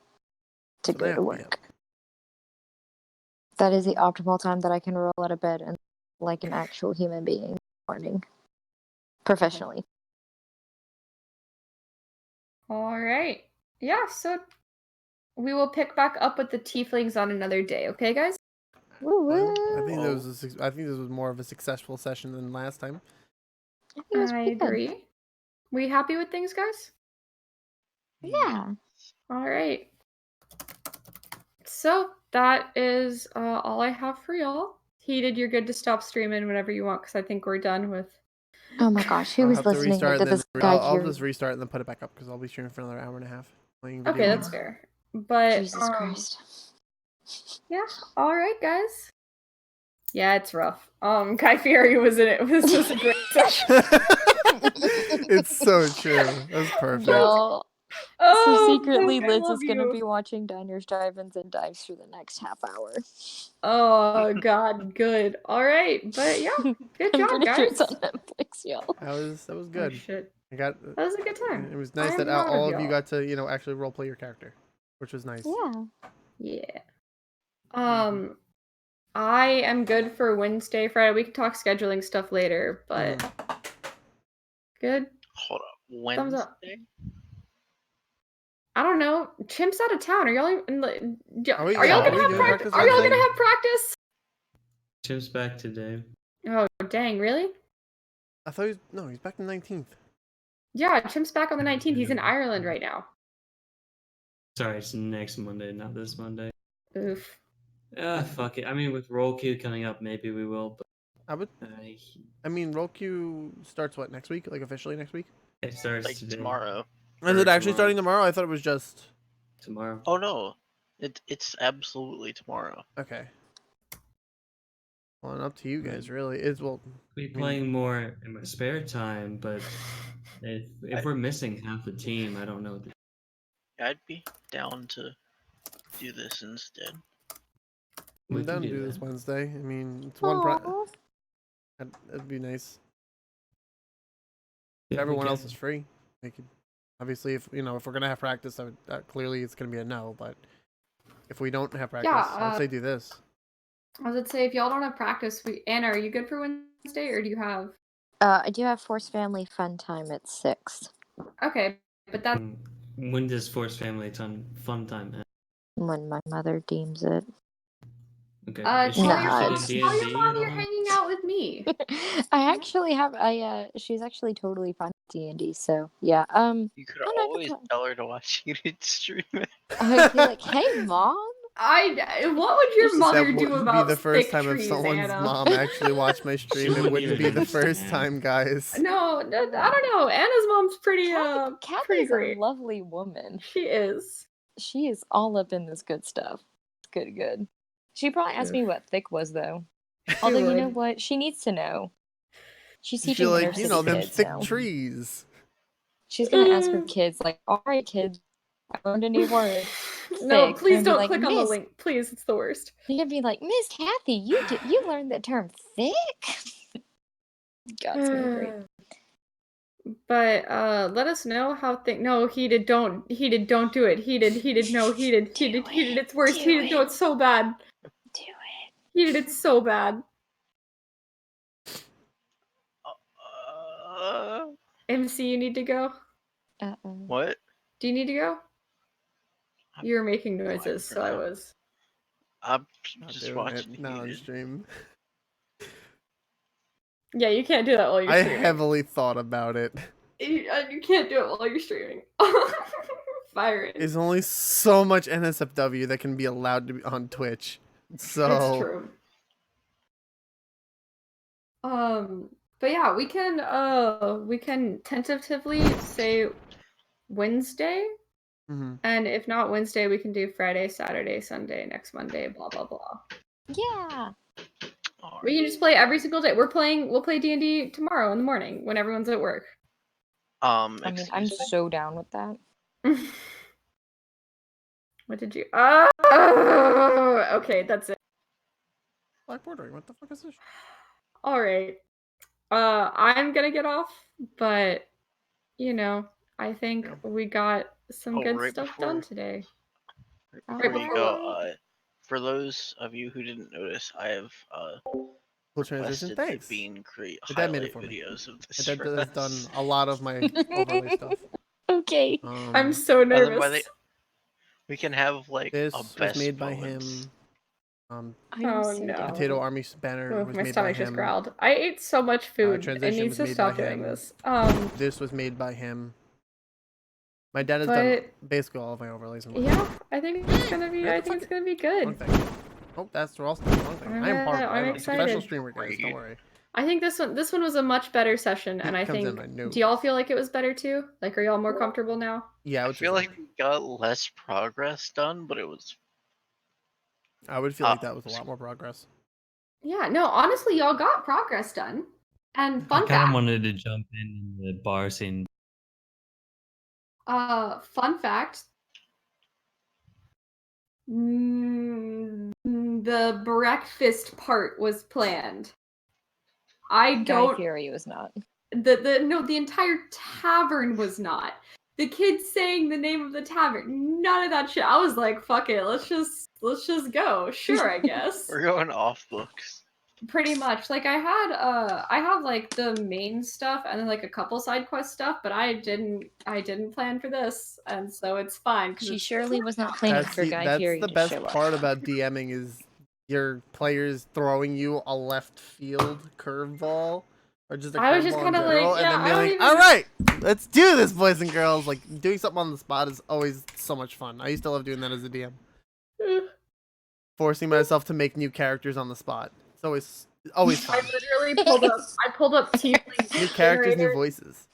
to So they go have to to be up. work. That is the optimal time that I can roll out of bed and like an actual human being in the morning. Professionally. All right. Yeah, so we will pick back up with the tieflings on another day, okay, guys? Woo I woo. think I think this was more of a successful session than last time. I think it was I pretty good. agree. We happy with things, guys? Yeah. All right. So that is all I have for y'all. Heated, you're good to stop streaming whenever you want because I think we're done with. Oh my gosh, who I'll was have to listening restart to and then this guy I'll here? just restart and then put it back up because I'll be streaming for another hour and a half. Playing video Okay, that's games. fair. But Jesus Christ. yeah, all right, guys. Yeah, it's rough. Guy Fieri was in it. This was a great session. It's so true. That's perfect. Y'all, Oh, so secretly Brooke, I Liz love is going to you. be watching Diners, Drive-Ins, and Dives for the next half hour. Oh God, good. All right, but yeah, good I'm job, pretty guys. sure it's on Netflix, y'all. That was Oh good. shit, I got. that was a good time. It was nice I'm that proud all of of you y'all. got to actually roleplay your character, which was nice. Yeah. Yeah. I am good for Wednesday, Friday. We can talk scheduling stuff later, but good. Hold up. Thumbs up. Wednesday? I don't know. Chimp's out of town. Are y'all Are we- are yeah, y'all are gonna we have doing practice? practice Are y'all Wednesday? gonna have practice? Chip's back today. Oh dang, really? I thought he's back the 19th. Yeah, Chimp's back on the 19th. He's in Yeah. Ireland right now. Sorry, it's next Monday, not this Monday. Oof. Fuck it. I mean, with roll queue coming up, maybe we will. But I mean, roll queue starts what, next week? Like officially next week? it starts Like today. tomorrow. Is it actually tomorrow. starting tomorrow? I thought it was just Tomorrow. Oh no, it's absolutely tomorrow. okay. Well, up to you guys, really. It's well. Be playing more in my spare time, but if I- we're missing half the team, I don't know. I'd be down to do this instead. We I'm can down to do do this that. Wednesday. I mean, it's Aw. that'd be nice. Yeah, we Everyone can. else is free. They could, obviously, if we're gonna have practice, clearly it's gonna be a no. But if we don't have practice, I'd say do this. I was gonna say if y'all don't have practice, Anna, are you good for Wednesday, or do you have? I do have Force Family Fun Time at 6. Okay, but that's When does Force Family Fun Time end? When my mother deems it. Okay. tell Is she your Nah, interested mom, in tell your D&D mom at you're all? hanging out with me. I actually have she's actually totally fine with D&D, so yeah. You could I'm not always gonna- tell her to watch you stream it. I'd be like, "Hey, mom." What would your That mother That do wouldn't about be the first thick time if trees, someone's Anna? mom actually watched my stream. It wouldn't wouldn't be even the first understand. time, guys. No, I don't know. Anna's mom's pretty pretty Kathy's great. a lovely woman. She is. She is all up in this good stuff. Good. She probably asked me what thick was though. Although you know would. what, she needs to know. She's She's teaching like, inner city them kids thick now. trees. She's gonna ask her kids like, "All right, kids, I learned a new word." No, Thick. please And be don't like, click on the "Miss," link. Please, it's the worst. You're gonna be like, "Miss Kathy, you learned the term thick." God, it's gonna be great. But let us know how thick. No, heated. Don't do it. Heated. No, heated. It's worse. Do Heated. No, it. it's so bad. Do it. Heated. It's so bad. MC, you need to go. What? Do you need to go? I'm You were making fine noises, for so I now. was. I'm Not just doing watching it now on Heated. stream. Yeah, you can't do that while you're I streaming. heavily thought about it. You can't do it while you're streaming. Fire it. There's only so much NSFW that can be allowed to be on Twitch. So It's true. But yeah, we can tentatively say Wednesday, Mhm. and if not Wednesday, we can do Friday, Saturday, Sunday, next Monday, blah blah blah. Yeah. We can just play every single day. We'll play D&D tomorrow in the morning when everyone's at work. I mean, I'm Excuse me? so down with that. What did you? Oh, okay, that's it. Black bordering. What the fuck is this? All right. I'm gonna get off, but I think we got some Oh, good right stuff before- done today. Before you go, Alright. for those of you who didn't notice, I have Cool transition. requested Thanks. that Bean create My dad made it highlight for me. videos of this. My dad for has done us. a lot of my overlay stuff. Okay. I'm so And then by nervous. we can have like This a was best made by moments. him. I'm Oh, so no. down. Potato Army banner Oh, was my made by stomach him. just growled. I ate so much food. It Transition needs was to made stop by doing him. this. This was made by him. My dad has done But basically all of my overlays. And yeah, I think it's gonna be. I think it's gonna be Wrong good. thing. Oh, that's also the wrong thing. I am hard. I'm I'm a professional excited. streamer, guys. Don't worry. I think this one was a much better session, and It I comes in think. my notes. Do y'all feel like it was better too? Like, are y'all more comfortable now? Yeah, I I would feel say like we got less progress done, but it was I would feel like that was a lot more progress. Yeah. No, honestly, y'all got progress done. And I fun kind of fact. wanted to jump in the bar scene. Fun fact. The breakfast part was planned. I Guy don't. Fury was not. The entire tavern was not. The kids saying the name of the tavern. None of that shit. I was like, fuck it. Let's just go. Sure, I guess. we're going off books. Pretty much. Like I have like the main stuff and then like a couple side quest stuff, but I didn't plan for this, and so it's fine. She surely was not planning for Guy That's Fieri the to best show up. part about DMing is your players throwing you a left field curveball or just a I was just curveball in kinda like, general, yeah, and I then don't being like, even- all right, let's do this, boys and girls. Like doing something on the spot is always so much fun. I used to love doing that as a DM, forcing myself to make new characters on the spot. It's always I fun. literally pulled up Tiefling New characters, new generator. voices.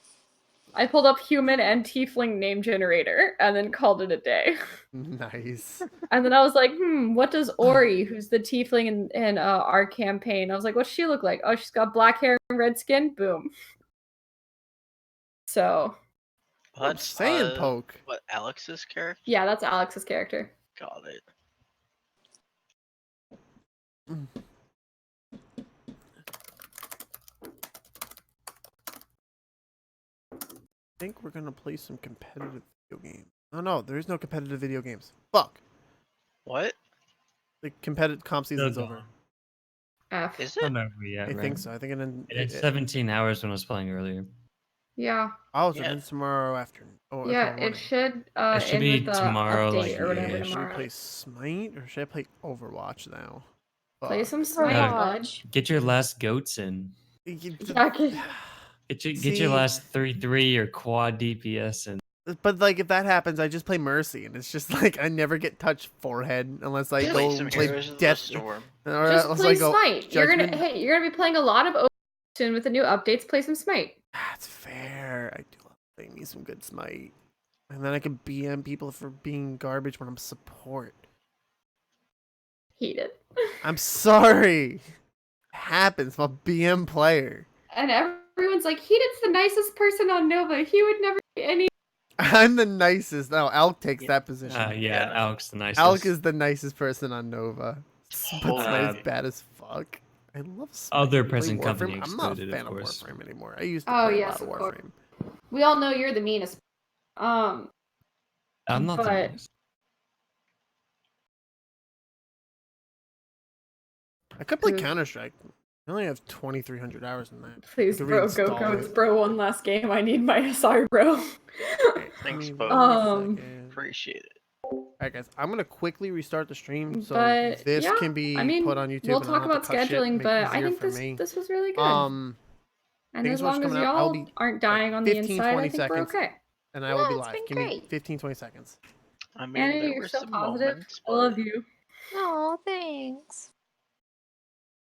I pulled up human and Tiefling name generator and then called it a day. Nice. And then I was like, what does Ori, who's the tiefling in our campaign? I was like, what's she look like? Oh, she's got black hair and red skin. Boom. So, I'm saying poke. What, Alex's character? yeah, that's Alex's character. Got it. I think we're gonna play some competitive video games. Oh no, there is no competitive video games. Fuck. What? The competitive comp season's Still over. gone. F. Is Not it? over yet, I right? think so. I think It had 17 hours when I was playing earlier. Yeah. Oh, so Yeah. it's tomorrow afternoon. Oh, Yeah, tomorrow it morning. should It should end be with the tomorrow, update like, or whatever Should we tomorrow. play Smite or should I play Overwatch now? Play Fuck. some Smite, bud. Overwatch. Get your last goats in. Yeah, Get your last 3-3 or quad DPS in. But like, if that happens, I just play Mercy, and it's just like I never get touched forehead unless I Play go some play Heroes of the Death. Storm. Or just unless play I go Smite. Judgment. You're gonna be playing a lot of Overwatch soon with the new updates. Play some Smite. That's fair. I do love playing me some good Smite, and then I can BM people for being garbage when I'm support. Hate it. I'm sorry. It happens. I'm a BM player. And everyone's like, Heated's the nicest person on Nova. He would never be any. I'm the nicest. No, Alk takes Yeah. that position. Yeah, Yeah. Alex the nicest. Alk is the nicest person on Nova. But Smite is Uh, bad as fuck. I love Smite. Other You play present Warframe? company I'm not a excluded, fan of of course. Warframe anymore. I used to Oh, play yes, a lot of of course. Warframe. We all know you're the meanest. I'm not the but- nicest. I could play Ooh. Counter Strike. I only have 2,300 hours in that. Please, could bro, go reinstall codes, it. bro. One last game. I need my sorry, bro. Thanks, Give me Bo. one second. Appreciate it. Alright, guys, I'm gonna quickly restart the stream so But, this yeah, can be I mean, put on YouTube. we'll and I talk don't have about to cut shit, scheduling, make it but I easier think for me. this was really good. And and thanks as so much long for as coming out. I'll y'all be aren't dying on the 15, inside, 20 I think we're seconds. okay. and I will be Yeah, it's live. been Give me great. 15, 20 seconds. I mean, Annie, there you're were so some positive. moments, I love but you. Oh, thanks.